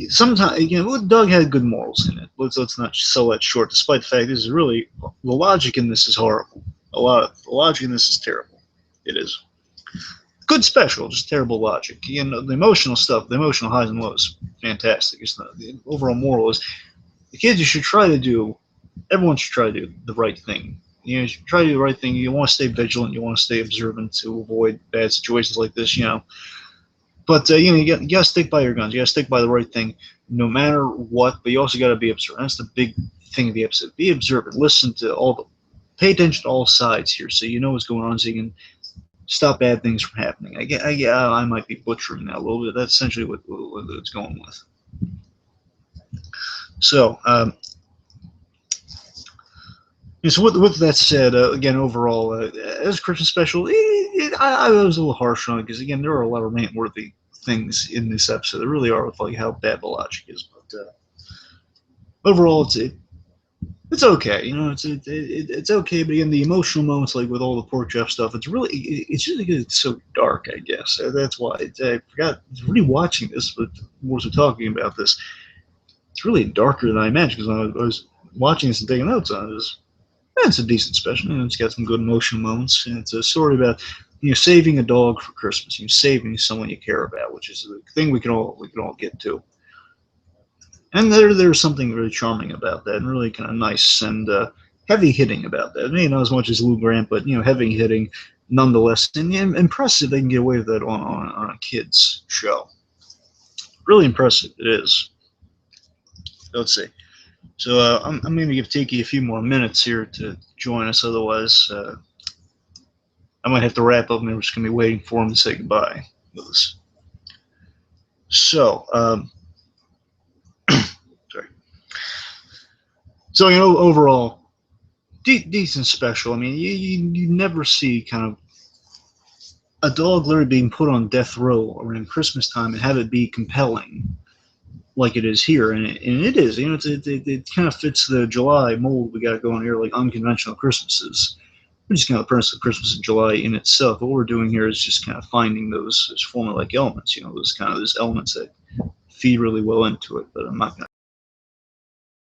sometimes Doug had good morals in it. Let's not sell that short, despite the fact this is really the logic in this is horrible. The logic in this is terrible. It is good special, just terrible logic. The emotional stuff, the emotional highs and lows, fantastic. The overall moral is the kids everyone should try to do the right thing. You should try to do the right thing. You want to stay vigilant. You want to stay observant to avoid bad situations like this. But you got to stick by your guns. You got to stick by the right thing, no matter what. But you also got to be observant. That's the big thing of the episode. Be observant. Listen to pay attention to all sides here, so you know what's going on, so you can stop bad things from happening. I might be butchering that a little bit. That's essentially what it's going with. So. So with that said, again, overall, as a Christmas special, I was a little harsh on it because, again, there are a lot of rant-worthy things in this episode. There really are, with like how bad the logic is. But overall, it's okay. It's okay. But again, the emotional moments, like with all the pork chop stuff, it's just because it's so dark. I guess that's why I forgot rewatching this, but more so talking about this. It's really darker than I imagined because when I was watching this and taking notes on it. It's a decent special. It's got some good emotional moments. And it's a story about saving a dog for Christmas. Saving someone you care about, which is a thing we can all get to. And there's something really charming about that, and really kind of nice and heavy hitting about that. Not as much as Lou Grant, but heavy hitting nonetheless. And impressive they can get away with that on a kids show. Really impressive it is. Let's see. So I'm going to give Tiki a few more minutes here to join us. Otherwise, I might have to wrap up, and we're just going to be waiting for him to say goodbye with us. So, sorry. So overall, decent special. You never see kind of a dog literally being put on death row around Christmas time and have it be compelling. Like it is here, and it is. It kind of fits the July mold we got going here, like unconventional Christmases. We're just kind of the premise of Christmas in July in itself. What we're doing here is just kind of finding those formula-like elements. Those elements that feed really well into it. But I'm not going to